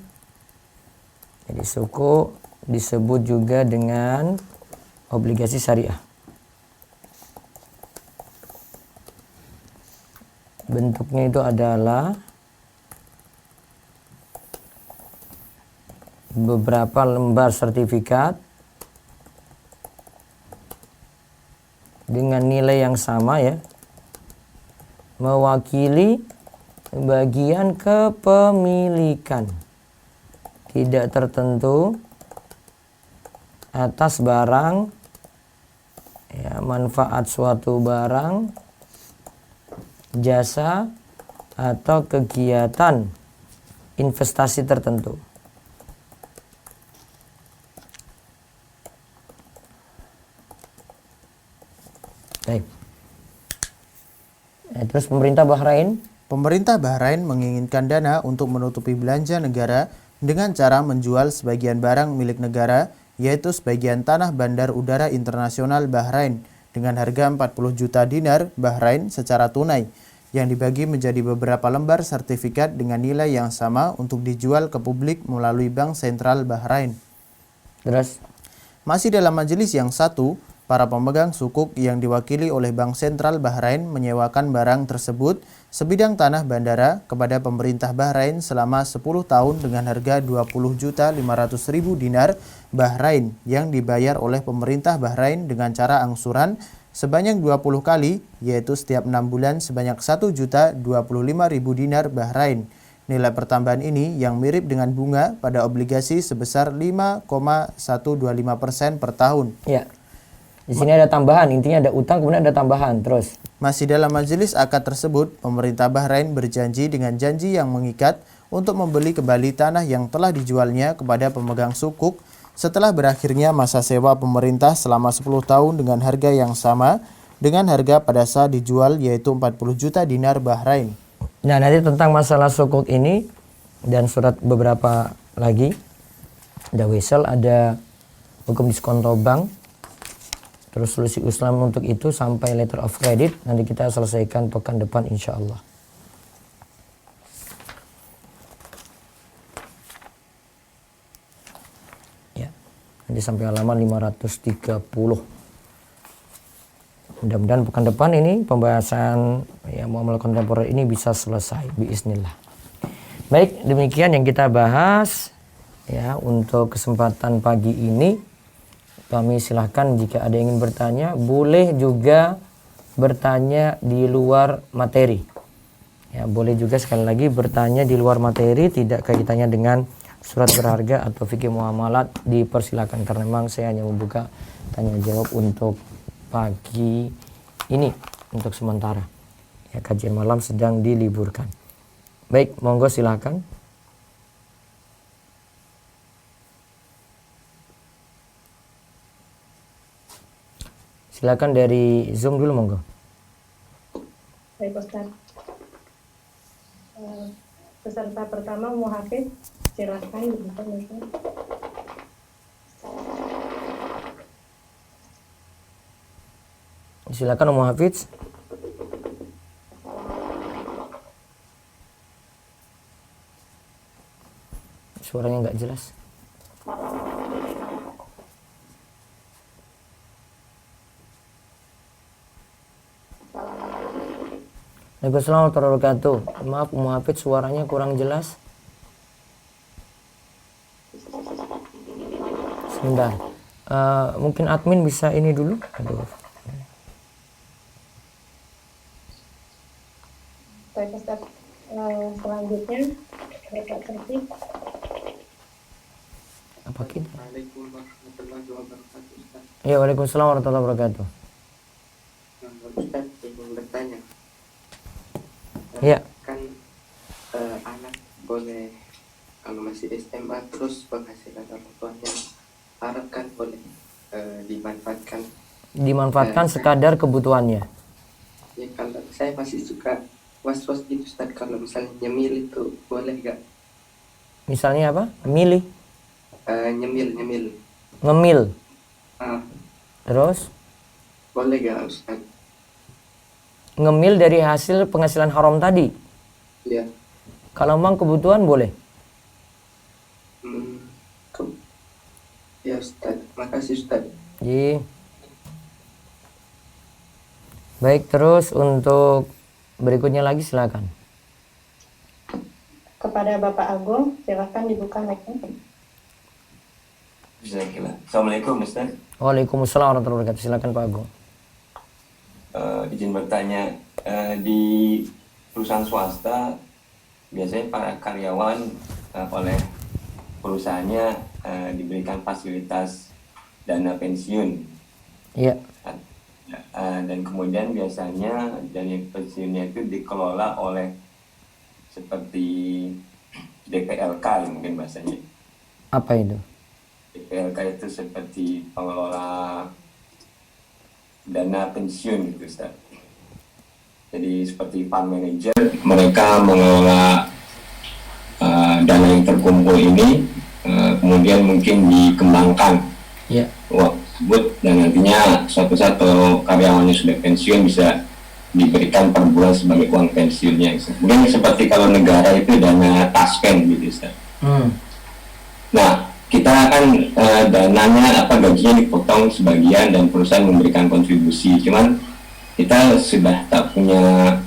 Jadi suku disebut juga dengan obligasi syariah. Bentuknya itu adalah beberapa lembar sertifikat dengan nilai yang sama ya, mewakili bagian kepemilikan tidak tertentu atas barang ya, manfaat suatu barang, jasa atau kegiatan investasi tertentu. Baik. Terus pemerintah Bahrain? Pemerintah Bahrain menginginkan dana untuk menutupi belanja negara dengan cara menjual sebagian barang milik negara, yaitu sebagian tanah bandar udara internasional Bahrain dengan harga 40 juta dinar Bahrain secara tunai, yang dibagi menjadi beberapa lembar sertifikat dengan nilai yang sama untuk dijual ke publik melalui Bank Sentral Bahrain. Terus? Masih dalam majelis yang satu, para pemegang sukuk yang diwakili oleh Bank Sentral Bahrain menyewakan barang tersebut sebidang tanah bandara kepada pemerintah Bahrain selama 10 tahun dengan harga 20.500.000 dinar Bahrain yang dibayar oleh pemerintah Bahrain dengan cara angsuran sebanyak 20 kali, yaitu setiap 6 bulan sebanyak 1.025.000 dinar Bahrain. Nilai pertambahan ini yang mirip dengan bunga pada obligasi sebesar 5,125% per tahun. Ya. Di sini ada tambahan, intinya ada utang kemudian ada tambahan. Terus. Masih dalam majelis akad tersebut, pemerintah Bahrain berjanji dengan janji yang mengikat untuk membeli kembali tanah yang telah dijualnya kepada pemegang sukuk setelah berakhirnya masa sewa pemerintah selama 10 tahun dengan harga yang sama dengan harga pada saat dijual, yaitu 40 juta dinar Bahrain. Nah, nanti tentang masalah sukuk ini dan surat beberapa lagi, ada wesel, ada hukum diskonto bank, terus solusi Islam untuk itu sampai letter of credit, nanti kita selesaikan pekan depan insya Allah. Ya, nanti sampai halaman 530. Mudah-mudahan pekan depan ini pembahasan ya muamalah kontemporer ini bisa selesai biiznillah. Baik, demikian yang kita bahas ya untuk kesempatan pagi ini. Kami silahkan jika ada yang ingin bertanya, boleh juga bertanya di luar materi. Ya, boleh juga sekali lagi bertanya di luar materi, tidak kaitannya dengan surat berharga atau fikih muamalat, dipersilakan karena memang saya hanya membuka tanya jawab untuk pagi ini untuk sementara. Ya, kajian malam sedang diliburkan. Baik, monggo silakan. Silakan dari Zoom dulu monggo. Baik Ustaz. Peserta pertama Muhafiz, silakan dibuka Ustaz. Silakan Om Hafiz. Suaranya nggak jelas. Waalaikumsalam warahmatullahi wabarakatuh. Maaf Om Hafiz, suaranya kurang jelas. Sebentar. Mungkin admin bisa ini dulu. Aduh. Baik Ustaz. Selanjutnya Bapak Serti. Apa kita? Waalaikumsalam warahmatullahi wabarakatuh, Ustaz. Ya, waalaikumsalam warahmatullahi wabarakatuh. Ustaz, ingin bertanya. Ya. Kan anak boleh kalau masih SMA terus penghasilan orang tuanya Arab kan boleh dimanfaatkan. Dimanfaatkan sekadar kebutuhannya. Ya kalau saya masih suka was-was gitu Ustaz, kalau misalnya nyemil itu boleh gak? Misalnya apa? Milih, Nyemil. ngemil. Terus Boleh gak Ustaz? ngemil dari hasil penghasilan haram tadi. Ya. Kalau memang kebutuhan boleh. Ya Ustaz, makasih Ustaz. Ji. Baik, terus untuk berikutnya lagi silakan. Kepada Bapak Agung, silakan dibuka mic-nya. Assalamualaikum Ustaz. Waalaikumsalam warahmatullahi wabarakatuh. Silakan Pak Agung. Izin bertanya, di perusahaan swasta biasanya para karyawan oleh perusahaannya diberikan fasilitas dana pensiun. Iya. Dan kemudian biasanya dana pensiunnya itu dikelola oleh seperti DPLK mungkin bahasanya. Apa itu? DPLK itu seperti pengelola dana pensiun gitu Ustaz. Jadi seperti fund manager, mereka mengelola dana yang terkumpul ini, kemudian mungkin dikembangkan Ya. uang tersebut, dan nantinya suatu saat kalau karyawannya sudah pensiun bisa diberikan per bulan sebagai uang pensiunnya Ustaz. Mungkin seperti kalau negara itu dana taspen gitu Ustaz. Nah, kita kan dananya gajinya dipotong sebagian dan perusahaan memberikan kontribusi, cuman kita sudah tak punya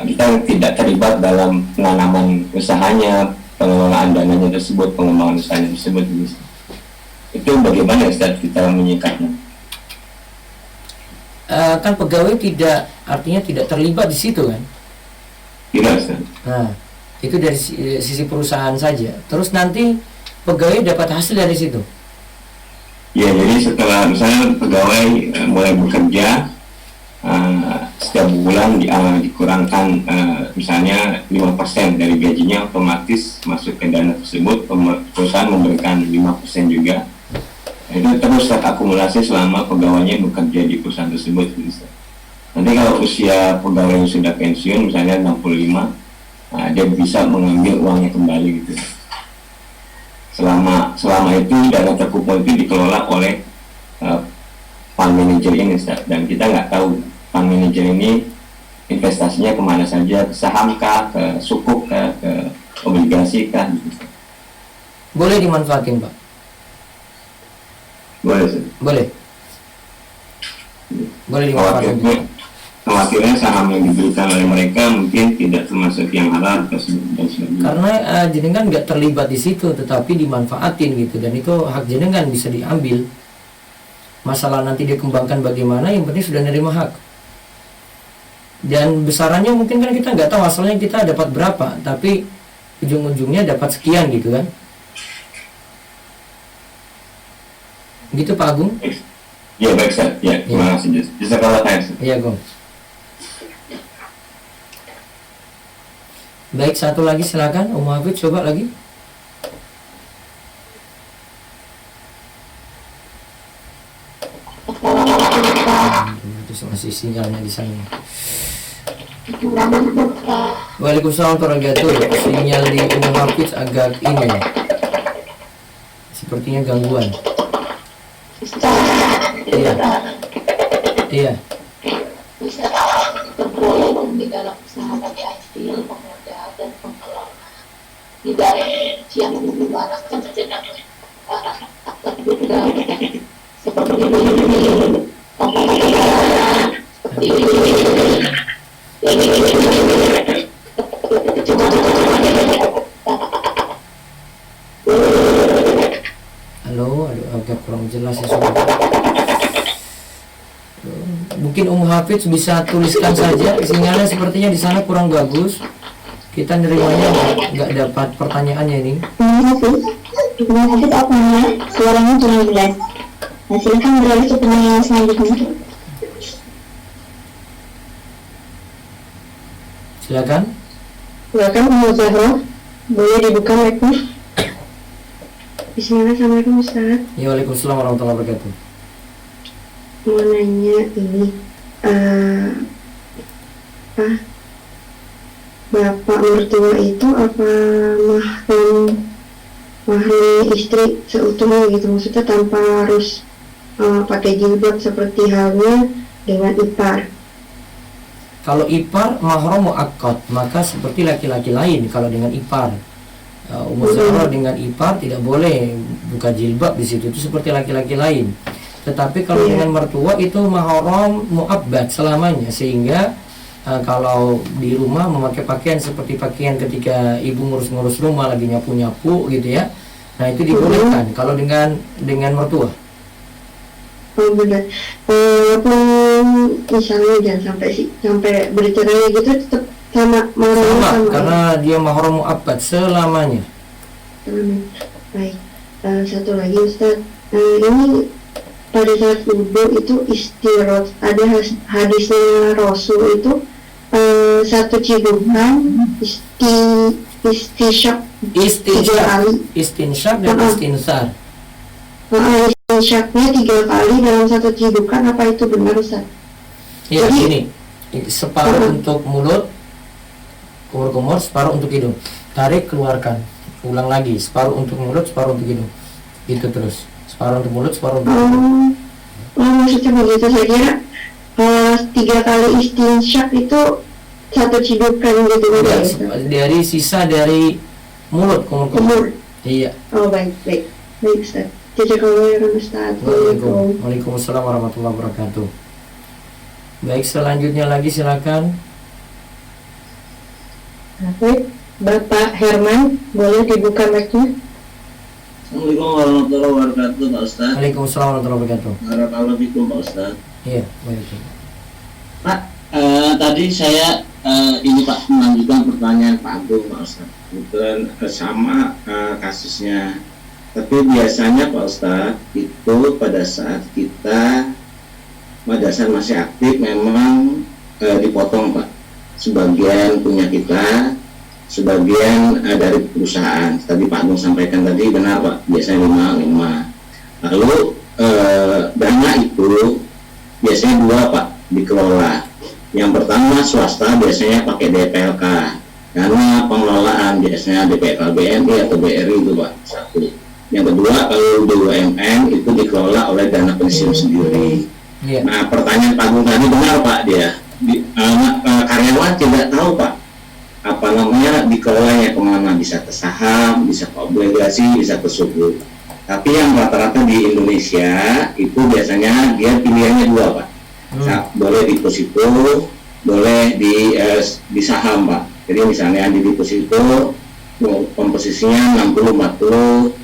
kita tidak terlibat dalam penanaman usahanya, pengelolaan dananya tersebut, pengembangan usahanya tersebut. Itu bagaimana Ustaz kita menyikapinya? Kan pegawai artinya tidak terlibat di situ kan? Tidak Ustaz. Nah, itu dari sisi perusahaan saja. Terus nanti pegawai dapat hasil dari situ. Ya, jadi setelah misalnya pegawai mulai bekerja, setiap bulan dikurangkan misalnya 5% dari gajinya, otomatis masuk ke dana tersebut, perusahaan memberikan 5% juga. Itu terus terakumulasi selama pegawainya bekerja di perusahaan tersebut. Nanti kalau usia pegawai yang sudah pensiun misalnya 65, dia bisa mengambil uangnya kembali gitu. Selama itu dana terkumpul itu dikelola oleh fund manager ini Ustaz. Dan kita nggak tahu fund manager ini investasinya kemana saja, ke saham kah, ke sukuk kah, ke obligasi kah gitu. Boleh dimanfaatin Pak? Boleh Ustaz. Boleh. Boleh dimanfaatkan juga. Khawatirnya saham yang diberikan oleh mereka mungkin tidak termasuk yang halal dan sebagainya. Karena jenengan nggak terlibat di situ, tetapi dimanfaatin gitu, dan itu hak jenengan bisa diambil. Masalah nanti dikembangkan bagaimana, yang penting sudah nerima hak. Dan besarannya mungkin kan kita nggak tahu asalnya kita dapat berapa, tapi ujung-ujungnya dapat sekian gitu kan? Gitu Pak Agung? Ya baik Ustaz. Ya, terima kasih. Jazakallah khair. Iya Gong. Baik, satu lagi silakan Om Hafid, coba lagi. putus masih sinyalnya di sana. Waalaikumsalam warahmatullahi wabarakatuh. Sinyal di Ummu Hafiz agak ini, sepertinya gangguan. Iya. Iya. tergolong di dalam usaha bagi IT, pemuda dan pengelola tidak yang mengarahkan sejenak akan juga seperti ini Halo, aduh agak kurang jelas ya sobat. Mungkin Ummu Hafiz bisa tuliskan saja, sinyalnya sepertinya di sana kurang bagus. Kita nerimanya nggak dapat pertanyaannya ini. Ibu Hafiz apa namanya? Suaranya kurang jelas. Nah, silakan beralih ke pertanyaan selanjutnya. Silakan. Silakan Ummu Zahra, boleh dibuka mic-nya. Bismillah, Assalamualaikum Ustaz. Ya, waalaikumsalam warahmatullahi wabarakatuh. Mau nanya ini, bapak mertua itu apa mahram istri seutuhnya gitu, maksudnya tanpa harus pakai jilbab seperti halnya dengan ipar. Kalau ipar mahram muakkad, maka seperti laki-laki lain kalau dengan ipar. Ummu Zahra dengan ipar tidak boleh buka jilbab di situ, itu seperti laki-laki lain. Tetapi kalau dengan mertua itu mahram muabbad selamanya, sehingga kalau di rumah memakai pakaian seperti pakaian ketika ibu ngurus-ngurus rumah lagi nyapu-nyapu gitu ya. Nah, itu dibolehkan kalau dengan mertua. Oh benar. Misalnya jangan sampai bercerai gitu, tetap sama mahramnya sama. Karena dia mahram muabbad selamanya. Baik. Satu lagi Ustaz, ini pada saat wudhu itu istirot, ada hadisnya Rasul itu satu cidukan istinsyaq dan istinsar. Istinsyaqnya 3 kali dalam satu cidukan, apa itu benar Ustaz? Ya, ini separuh untuk mulut, kumur-kumur, separuh untuk hidung. Tarik, keluarkan. Ulang lagi, separuh untuk mulut, separuh untuk hidung. Gitu terus. Separuh untuk mulut, separuh untuk hidung. Maksudnya begitu. Saya kira 3 kali istinsyaq itu satu cidukan gitu Ya, ya, dari sisa dari mulut, kumur-kumur. Iya. Oh baik Ustaz. Jazakallahu Ustaz. Waalaikumsalam warahmatullahi wabarakatuh. Baik, selanjutnya lagi silakan. Baik, Bapak Herman, boleh dibuka mic-nya? Assalamualaikum warahmatullahi wabarakatuh, Pak Ustaz. Waalaikumsalam warahmatullahi wabarakatuh. Barakallahu fikum, Pak Ustaz. Iya, baik. Pak, tadi saya ini Pak melanjutkan pertanyaan Pak Agung, Pak Ustaz. Kebetulan sama kasusnya. Tapi biasanya Pak Ustaz itu pada saat kita madrasah masih aktif memang dipotong Pak. Sebagian punya kita, sebagian dari perusahaan. Tadi Pak Agung sampaikan tadi benar Pak, biasanya 5. Lalu dana itu biasanya 2 Pak dikelola. Yang pertama swasta biasanya pakai DPLK, dana pengelolaan biasanya DPLK BNI atau BRI itu Pak, 1. Yang kedua kalau BUMN itu dikelola oleh dana pensiun sendiri. Nah, pertanyaan Pak Agung tadi benar Pak, dia karyawan tidak tahu Pak apa namanya dikelolanya kemana, bisa ke saham, bisa ke obligasi, bisa ke sukuk. Tapi yang rata-rata di Indonesia itu biasanya dia pilihannya 2 Pak. Boleh deposito, boleh di saham Pak. Jadi misalnya di deposito komposisinya 60-40,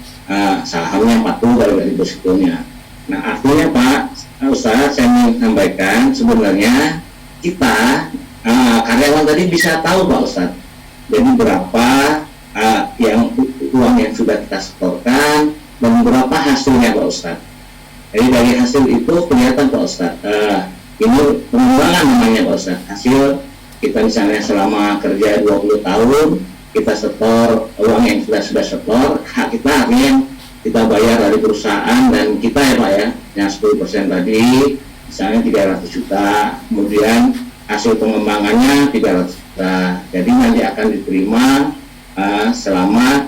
sahamnya 40 dari depositonya. Nah, artinya Pak Ustaz, saya ingin sampaikan sebenarnya kita karyawan tadi bisa tahu Pak Ustaz, jadi berapa yang uang yang sudah kita setorkan dan berapa hasilnya Pak Ustaz. Jadi dari hasil itu kelihatan Pak Ustaz, ini pengembangan namanya Pak Ustaz. Hasil kita misalnya selama kerja 20 tahun kita setor uang yang sudah setor, hak kita artinya kita bayar dari perusahaan dan kita ya Pak ya, yang 10% tadi misalnya 300 juta, kemudian hasil pengembangannya 300 juta. Jadi nanti akan diterima selama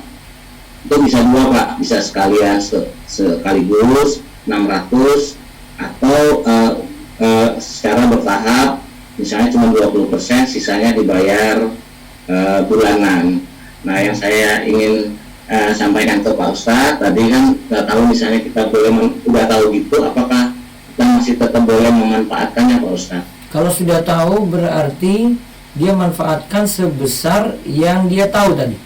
itu bisa dua Pak, bisa sekalian sekaligus 600 atau secara bertahap, misalnya cuma 20%, sisanya dibayar bulanan. Nah, yang saya ingin sampaikan ke Pak Ustadz tadi kan, kalau misalnya kita boleh udah tahu gitu, apakah kita masih tetap boleh memanfaatkannya Pak Ustadz? Kalau sudah tahu berarti dia manfaatkan sebesar yang dia tahu tadi.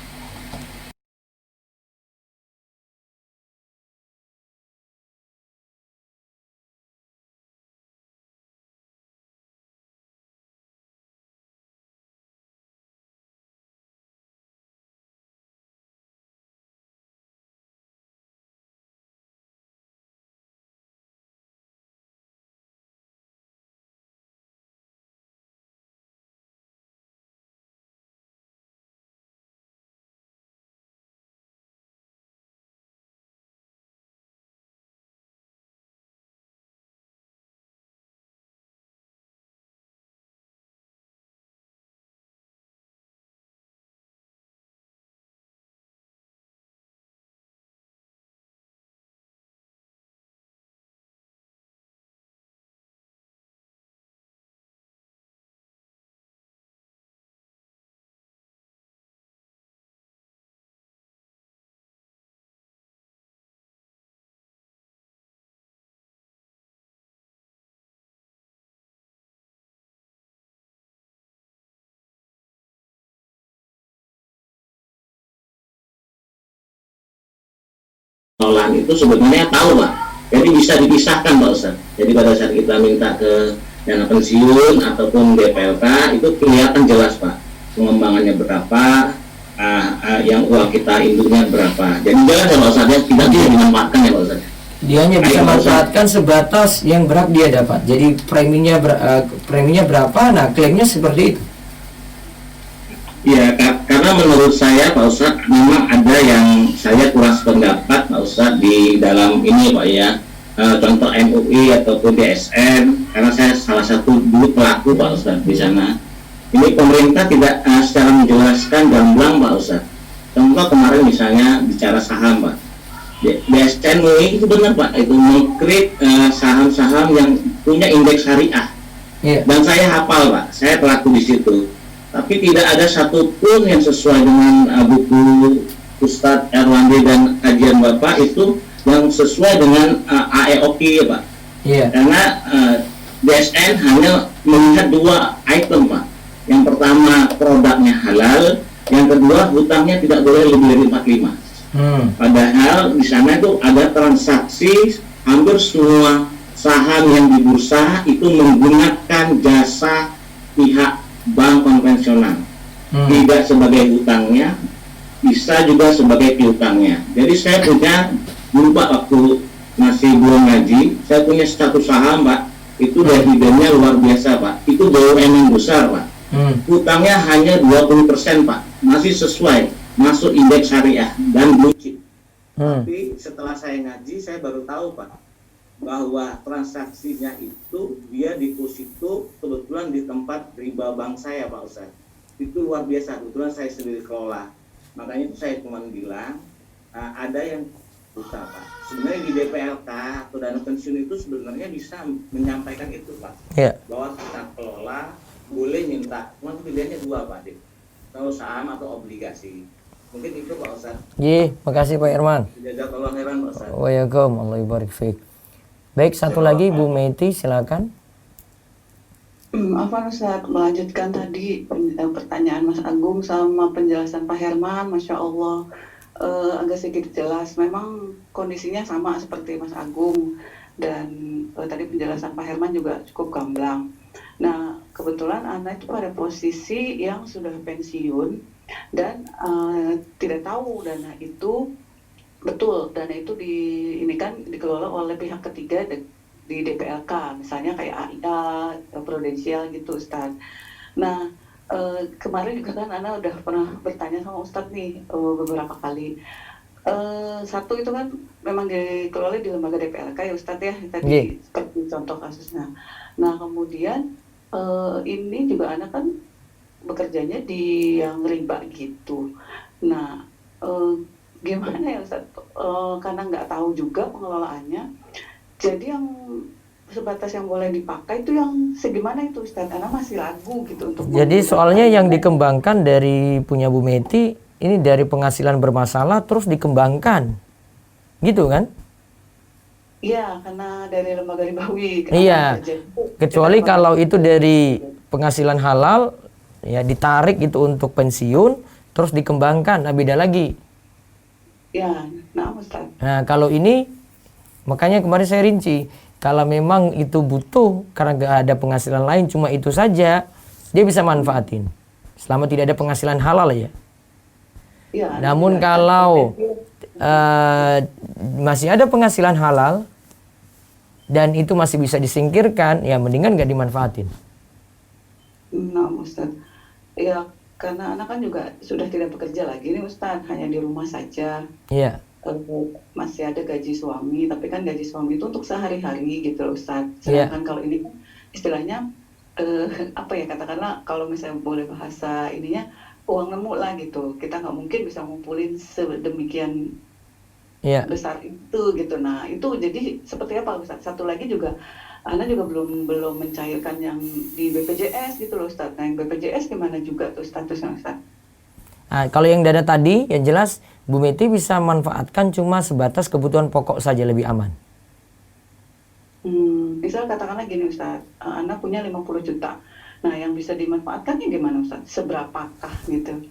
Pengelolaan itu sebenarnya tahu Pak, jadi bisa dipisahkan Pak Ustadz. Jadi pada saat kita minta ke dana pensiun ataupun DPLK itu kelihatan jelas Pak, pengembangannya berapa, yang uang kita induknya berapa. Jadi jelas ya Pak Ustadz, ya, tidak bisa dimanfaatkan ya Pak Ustadz. Dia hanya bisa manfaatkan sebatas yang berhak dia dapat. Jadi preminya berapa, nah klaimnya seperti itu. Ya, karena menurut saya Pak Ustadz memang ada yang saya kurang sependapat Pak Ustadz di dalam ini Pak ya, contoh MUI ataupun DSN, karena saya salah satu dulu pelaku Pak Ustadz di sana. Ini pemerintah tidak secara menjelaskan gamblang Pak Ustadz. Contoh kemarin misalnya bicara saham Pak, DSN MUI itu benar Pak, itu mengkrit saham-saham yang punya indeks syariah. Dan saya hafal Pak, saya pelaku di situ. Tapi tidak ada satupun yang sesuai dengan buku Ustadz Erwandi dan kajian Bapak itu yang sesuai dengan AEOK ya Pak. Karena DSN hanya melihat dua item Pak. Yang pertama produknya halal, yang kedua hutangnya tidak boleh lebih dari 45. Padahal di sana itu ada transaksi hampir semua saham yang di bursa itu menggunakan jasa pihak bank konvensional, tidak sebagai hutangnya, bisa juga sebagai piutangnya. Jadi saya punya, lupa waktu masih belum ngaji, saya punya satu saham Pak, itu dividennya luar biasa Pak, itu BUMN yang besar Pak, hutangnya hanya 20% Pak, masih sesuai, masuk indeks syariah dan blue chip. Tapi setelah saya ngaji, saya baru tahu Pak, bahwa transaksinya itu dia deposito kebetulan di tempat riba bank saya Pak Ustadz. Itu luar biasa, kebetulan saya sendiri kelola. Makanya itu saya cuma bilang ada yang buka Pak. Sebenarnya di DPLK atau dana pensiun itu sebenarnya bisa menyampaikan itu Pak, bahwa kita kelola boleh minta, cuma pilihannya dua Pak, kalau saham atau obligasi. Mungkin itu Pak Ustadz. Makasih Pak Irman. Jazakallahu khairan Pak Ustadz. Waalaikumsalam, Allah barik fiik. Baik, satu lagi Bu Meti, silakan. Apa Ustaz, melanjutkan tadi pertanyaan Mas Agung sama penjelasan Pak Herman, Masya Allah agak sedikit jelas. Memang kondisinya sama seperti Mas Agung dan tadi penjelasan Pak Herman juga cukup gamblang. Nah, kebetulan Anda itu pada posisi yang sudah pensiun dan tidak tahu dana itu betul, dana itu ini kan dikelola oleh pihak ketiga di DPLK, misalnya kayak AIA, Prudensial gitu Ustaz. Nah, kemarin juga kan Ana udah pernah bertanya sama Ustaz nih beberapa kali. Satu itu kan memang dikelola di lembaga DPLK ya Ustadz ya, tadi Iya. seperti contoh kasusnya. Nah kemudian ini juga anak kan bekerjanya di yang riba gitu. Nah gimana ya Ustadz? Karena nggak tahu juga pengelolaannya, jadi yang sebatas yang boleh dipakai itu yang segimana itu Ustadz? Karena masih ragu gitu untuk. Jadi soalnya yang dikembangkan dari punya Bu Meti ini dari penghasilan bermasalah terus dikembangkan, gitu kan? Iya, karena dari lembaga ribawi. Iya. Kecuali kalau itu dari penghasilan halal, ya ditarik itu untuk pensiun, terus dikembangkan, nah beda lagi. Ya, nah Ustaz. Nah kalau ini, makanya kemarin saya rinci, kalau memang itu butuh karena gak ada penghasilan lain, cuma itu saja, dia bisa manfaatin. Selama tidak ada penghasilan halal ya. Ya, Namun kalau masih ada penghasilan halal dan itu masih bisa disingkirkan, ya mendingan gak dimanfaatin. Nah Ustaz, ya karena anak kan juga sudah tidak bekerja lagi nih Ustaz, hanya di rumah saja. Iya. Masih ada gaji suami, tapi kan gaji suami itu untuk sehari-hari gitu loh Ustaz. Sedangkan kalau ini kan istilahnya apa ya, katakanlah kalau misalnya boleh bahasa ininya, uang nemu lah gitu. Kita nggak mungkin bisa ngumpulin sedemikian besar itu gitu. Nah itu jadi seperti apa Ustaz? Satu lagi juga, Ana juga belum mencairkan yang di BPJS gitu loh Ustaz. Nah yang BPJS gimana juga tuh statusnya Ustaz? Nah, kalau yang dana tadi, yang jelas Bu Meti bisa manfaatkan cuma sebatas kebutuhan pokok saja, lebih aman. Misal katakanlah gini Ustaz, Ana punya 50 juta. Nah, yang bisa dimanfaatkannya gimana Ustaz? Seberapakah gitu?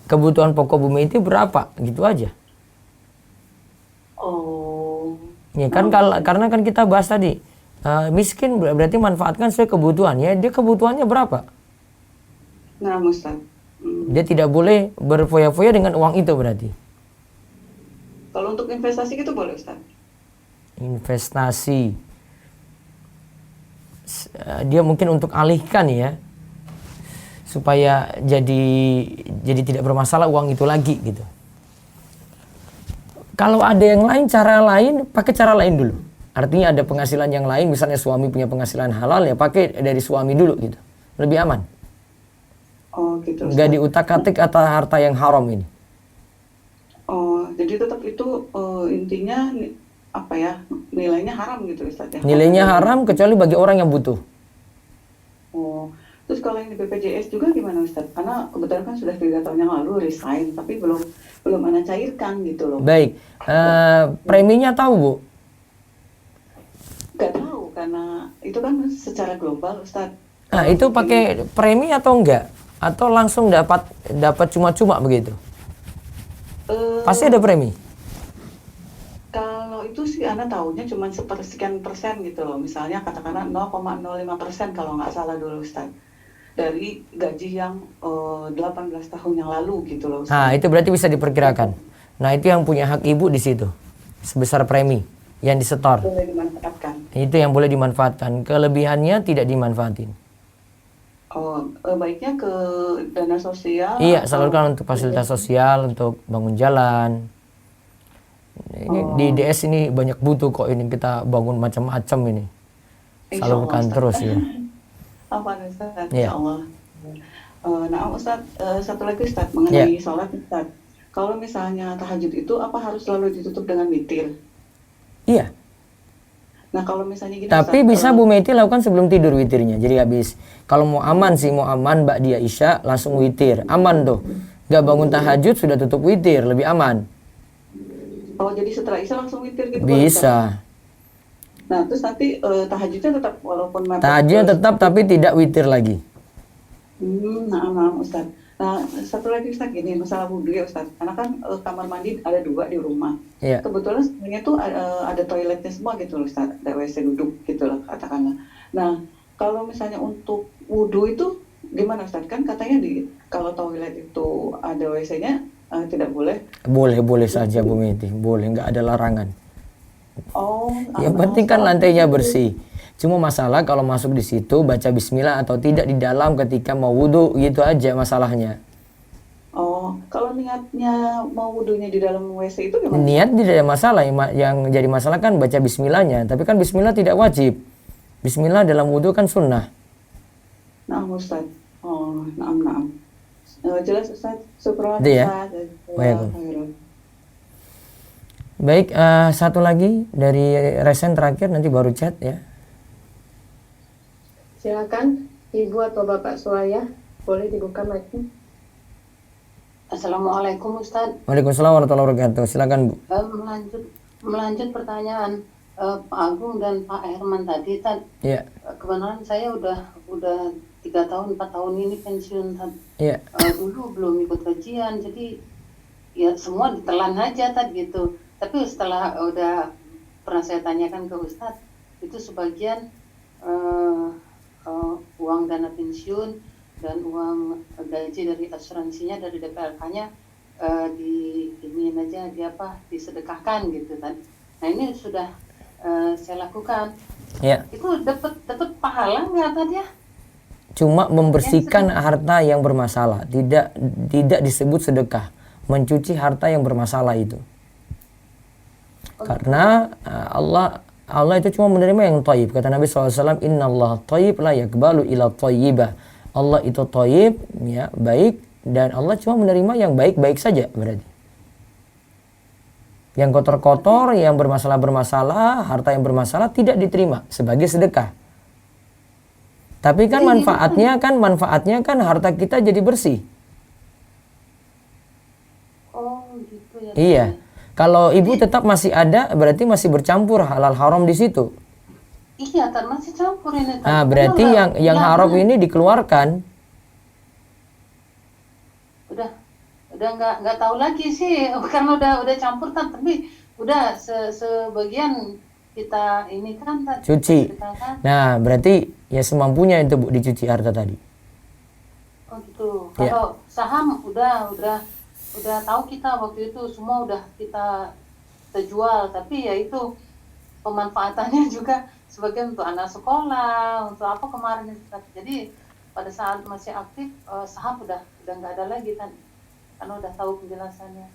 Kebutuhan pokok Bu Meti berapa? Gitu aja. Oh. Ya kan karena kan kita bahas tadi, miskin berarti manfaatkan sesuai kebutuhan. Ya dia kebutuhannya berapa? Nah, Ustaz. Dia tidak boleh berfoya-foya dengan uang itu berarti. Kalau untuk investasi gitu boleh Ustaz? Investasi. Dia mungkin untuk alihkan ya. Supaya jadi tidak bermasalah uang itu lagi gitu. Kalau ada yang lain, cara lain, pakai cara lain dulu. Artinya ada penghasilan yang lain, misalnya suami punya penghasilan halal, ya pakai dari suami dulu gitu. Lebih aman. Oh gitu Ustaz. Nggak diutak-atik atau harta yang haram ini. Oh, jadi tetap itu intinya apa ya, nilainya haram gitu Ustaz ya? Nilainya haram kecuali bagi orang yang butuh. Oh, terus kalau yang di BPJS juga gimana Ustaz? Karena kebetulan kan sudah 3 tahun yang lalu resign, tapi belum Ana cairkan gitu loh. Baik, preminya tahu Bu? Gak tahu, karena itu kan secara global Ustaz. Nah itu pakai premi atau enggak? Atau langsung dapat cuma-cuma begitu? Pasti ada premi. Kalau itu sih Ana tahunya cuma sepersekian persen gitu loh. Misalnya katakanlah 0,05% kalau nggak salah dulu Ustaz. Dari gaji yang 18 tahun yang lalu gitu loh Ustaz. Nah itu berarti bisa diperkirakan. Nah itu yang punya hak ibu di situ. Sebesar premi yang disetor. Boleh dimanfaatkan. Itu yang boleh dimanfaatkan. Kelebihannya tidak dimanfaatin. Oh, baiknya ke dana sosial? Iya, salurkan untuk fasilitas sosial, untuk bangun jalan. Ini di DS ini banyak butuh kok, ini kita bangun macam-macam ini. Salurkan terus ya. Apa Ustaz? Iya. Allah. Nah Ustaz, satu lagi Ustaz mengenai sholat Ustaz. Kalau misalnya tahajud itu apa harus selalu ditutup dengan witir? Iya. Nah kalau misalnya gini Tapi Ustaz, bisa Bu Meti lakukan sebelum tidur witirnya. Jadi habis. Kalau mau aman Mbak Dia Isya langsung witir. Aman tuh. Gak bangun tahajud sudah tutup witir, lebih aman. Oh jadi setelah Isya langsung witir gitu? Bisa. Nah terus nanti tahajudnya tetap walaupun mepet. Tahajudnya tetap tapi tidak witir lagi. Nah Ustaz. Nah satu lagi Ustaz gini, masalah wudhu ya Ustaz. Karena kan kamar mandi ada 2 di rumah. Iya. Kebetulan sebenarnya tuh ada toiletnya semua gitu loh Ustaz. Ada WC duduk gitu loh katakanlah. Nah kalau misalnya untuk wudhu itu gimana Ustaz? Kan katanya kalau toilet itu ada WC-nya tidak boleh. Boleh saja Bu Meti. Boleh, nggak ada larangan. Oh. Yang penting kan lantainya bersih. Cuma masalah kalau masuk di situ baca bismillah atau tidak di dalam ketika mau wudhu, gitu aja masalahnya. Oh Oh, kalau niatnya mau wudhunya di dalam WC itu gimana? Niat tidak ada masalah, yang jadi masalah kan baca bismillahnya. Tapi kan bismillah tidak wajib. Bismillah dalam wudhu kan sunnah. Nah, Ustaz. Oh, naam. Jelas Ustaz. Syukron Itu ya. Ustaz. Waalaikumsalam. Baik, satu lagi dari resen terakhir, nanti baru chat ya. Silakan Ibu atau Bapak Suaya, boleh dibuka mic-nya. Assalamualaikum Ustaz. Waalaikumsalam warahmatullahi wabarakatuh. Silakan Bu. Melanjut pertanyaan Pak Agung dan Pak Herman tadi, Tad. Iya. Kebenaran saya udah 3 tahun 4 tahun ini pensiun, Tad. Iya. Dulu belum ikut kajian, jadi ya semua ditelan aja, Tad, gitu. Tapi setelah udah pernah saya tanyakan ke Ustadz, itu sebagian uang dana pensiun dan uang gaji dari asuransinya dari DPLK-nya disedekahkan gitu kan. Nah ini sudah saya lakukan. Ya. Itu dapat pahala nggak tadi ya? Cuma membersihkan harta yang bermasalah, tidak disebut sedekah. Mencuci harta yang bermasalah itu. Karena Allah itu cuma menerima yang thayyib. Kata Nabi SAW, Inna Allah thayyib la yakbalu ila thayyibah. Allah itu thayyib, ya, baik, dan Allah cuma menerima yang baik-baik saja berarti. Yang kotor-kotor, yang bermasalah-bermasalah, harta yang bermasalah tidak diterima sebagai sedekah. Tapi kan manfaatnya kan harta kita jadi bersih. Oh gitu ya. Iya. Kalau ibu tetap masih ada, berarti masih bercampur halal haram di situ. Iya, Tan, masih campur ini. Nah, berarti yang haram ini dikeluarkan. Udah nggak tahu lagi sih, karena udah campur, Tan, tapi udah sebagian kita ini kan, Tan, Cuci. Nah, berarti ya semampunya itu Bu dicuci harta tadi. Oh gitu. Ya. Kalau saham udah tahu kita waktu itu semua udah kita jual, tapi ya itu pemanfaatannya juga sebagian untuk anak sekolah, untuk apa kemarin. Jadi pada saat masih aktif saham udah nggak ada lagi kan, karena udah tahu penjelasannya.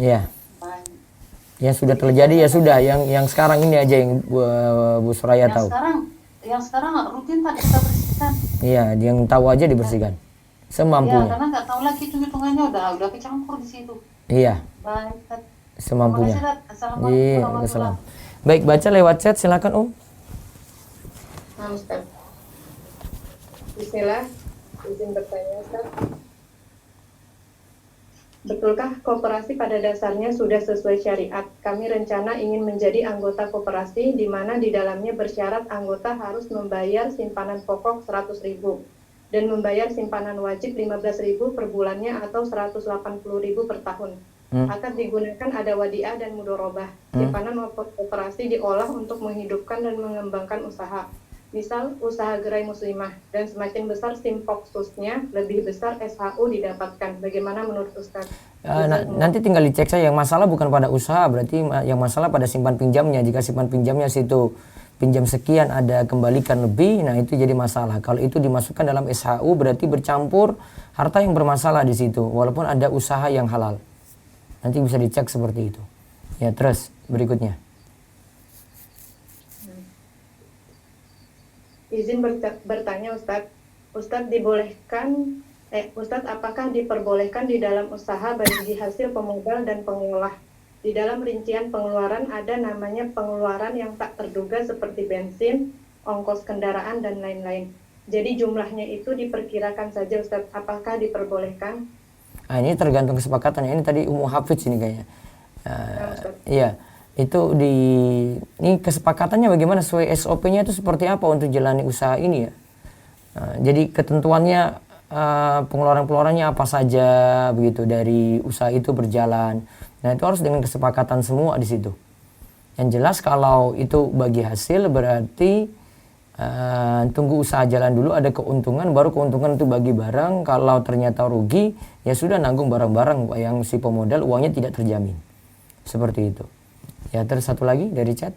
Iya. Baik. Yang sudah terjadi ya sudah, yang sekarang ini aja yang Bu Suraya tahu. Yang sekarang rutin tadi kita bersihkan. Iya, yang tahu aja dibersihkan. Semampunya. Iya, karena nggak tahu lagi itu hitungannya udah kecampur di situ. Iya. Baik. Semampunya. Terima kasih, Assalamualaikum Iya, warahmatullahi wabarakatuh. baik, baca lewat chat silakan Nah, Ustaz. Bismillah, izin bertanya Ustaz. Betulkah koperasi pada dasarnya sudah sesuai syariat? Kami rencana ingin menjadi anggota koperasi di mana di dalamnya bersyarat anggota harus membayar simpanan pokok 100.000 dan membayar simpanan wajib 15.000 per bulannya atau 180.000 per tahun. Akan digunakan ada wadiah dan mudorobah. Simpanan koperasi diolah untuk menghidupkan dan mengembangkan usaha. Misal usaha gerai muslimah, dan semakin besar simpoksusnya, lebih besar SHU didapatkan. Bagaimana menurut Ustaz? Nanti tinggal dicek saja, yang masalah bukan pada usaha, berarti yang masalah pada simpan pinjamnya. Jika simpan pinjamnya situ pinjam sekian ada kembalikan lebih, nah itu jadi masalah. Kalau itu dimasukkan dalam SHU berarti bercampur harta yang bermasalah di situ, walaupun ada usaha yang halal. Nanti bisa dicek seperti itu. Ya, terus berikutnya. Izin bertanya Ustadz. Ustadz apakah diperbolehkan di dalam usaha bagi hasil pemodal dan pengolah? Di dalam rincian pengeluaran ada namanya pengeluaran yang tak terduga seperti bensin, ongkos kendaraan, dan lain-lain. Jadi jumlahnya itu diperkirakan saja Ustadz. Apakah diperbolehkan? Nah, ini tergantung kesepakatannya. Ini tadi Hafidz ini kayaknya. Iya. Itu ini kesepakatannya bagaimana, sesuai SOP-nya itu seperti apa untuk jalani usaha ini ya. Jadi ketentuannya pengeluaran-pengeluarannya apa saja begitu dari usaha itu berjalan. Nah, itu harus dengan kesepakatan semua di situ. Yang jelas kalau itu bagi hasil berarti tunggu usaha jalan dulu, ada keuntungan, baru keuntungan itu bagi barang. Kalau ternyata rugi, ya sudah nanggung barang-barang yang si pemodal uangnya tidak terjamin. Seperti itu. Ya, terus satu lagi dari chat.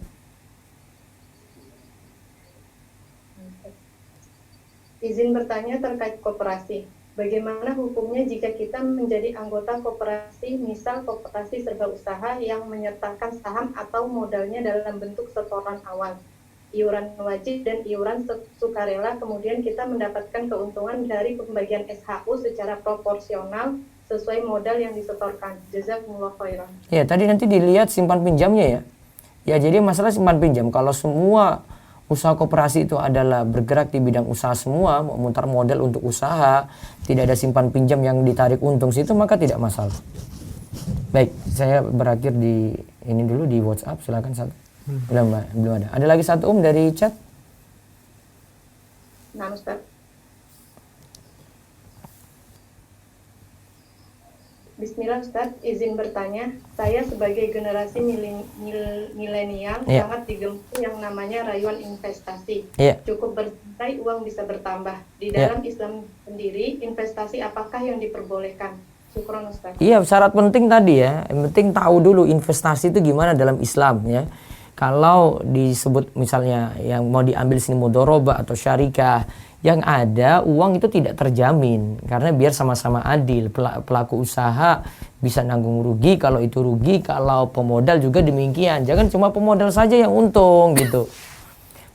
Izin bertanya terkait koperasi. Bagaimana hukumnya jika kita menjadi anggota koperasi, misal koperasi serba usaha yang menyertakan saham atau modalnya dalam bentuk setoran awal, iuran wajib dan iuran sukarela, kemudian kita mendapatkan keuntungan dari pembagian SHU secara proporsional sesuai modal yang disetorkan. Jazakumullah khairan. Ya, tadi nanti dilihat simpan pinjamnya ya. Ya, jadi masalah simpan pinjam, kalau semua usaha koperasi itu adalah bergerak di bidang usaha semua, memutar modal untuk usaha, tidak ada simpan pinjam yang ditarik untung situ, maka tidak masalah. Baik, saya berakhir di ini dulu di WhatsApp, silakan satu. Belum ada. Ada lagi satu dari chat? Nah, Ustaz. Bismillah Ustaz, izin bertanya. Saya sebagai generasi milenial sangat digemari yang namanya rayuan investasi. Cukup bersantai, uang bisa bertambah. Di dalam Islam sendiri, investasi apakah yang diperbolehkan? Syukron Ustaz. Iya, syarat penting tadi ya. Yang penting tahu dulu investasi itu gimana dalam Islam ya. Kalau disebut misalnya yang mau diambil sini mudharabah atau syarikah, yang ada uang itu tidak terjamin karena biar sama-sama adil. Pelaku usaha bisa nanggung rugi kalau itu rugi, kalau pemodal juga demikian. Jangan cuma pemodal saja yang untung gitu.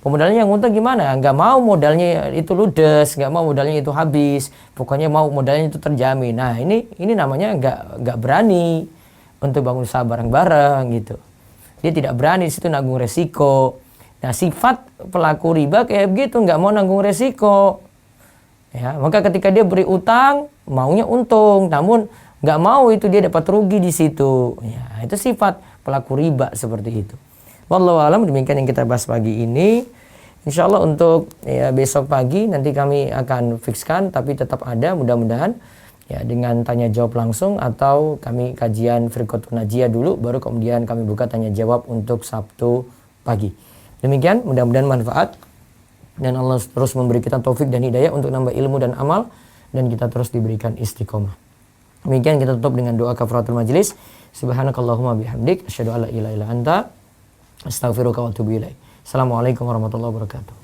Pemodalnya yang untung gimana? Nggak mau modalnya itu ludes, nggak mau modalnya itu habis. Pokoknya mau modalnya itu terjamin. Nah ini namanya nggak berani untuk bangun usaha bareng-bareng gitu. Dia tidak berani di situ nanggung resiko. Nah sifat pelaku riba kayak begitu, nggak mau nanggung resiko. Ya, maka ketika dia beri utang, maunya untung, namun nggak mau itu dia dapat rugi di situ. Ya, itu sifat pelaku riba seperti itu. Wallahu a'lam, demikian yang kita bahas pagi ini. Insya Allah untuk ya, besok pagi nanti kami akan fixkan, tapi tetap ada mudah-mudahan ya dengan tanya jawab langsung atau kami kajian Firqatun Najiyah dulu, baru kemudian kami buka tanya jawab untuk Sabtu pagi. Demikian, mudah-mudahan manfaat dan Allah terus memberi kita taufik dan hidayah untuk nambah ilmu dan amal dan kita terus diberikan istiqomah. Demikian kita tutup dengan doa kafaratul majlis. Subhanakallahumma bihamdik asyhadu alla ilaha illa anta astaghfiruka wa atubu ilaik. Assalamualaikum warahmatullahi wabarakatuh.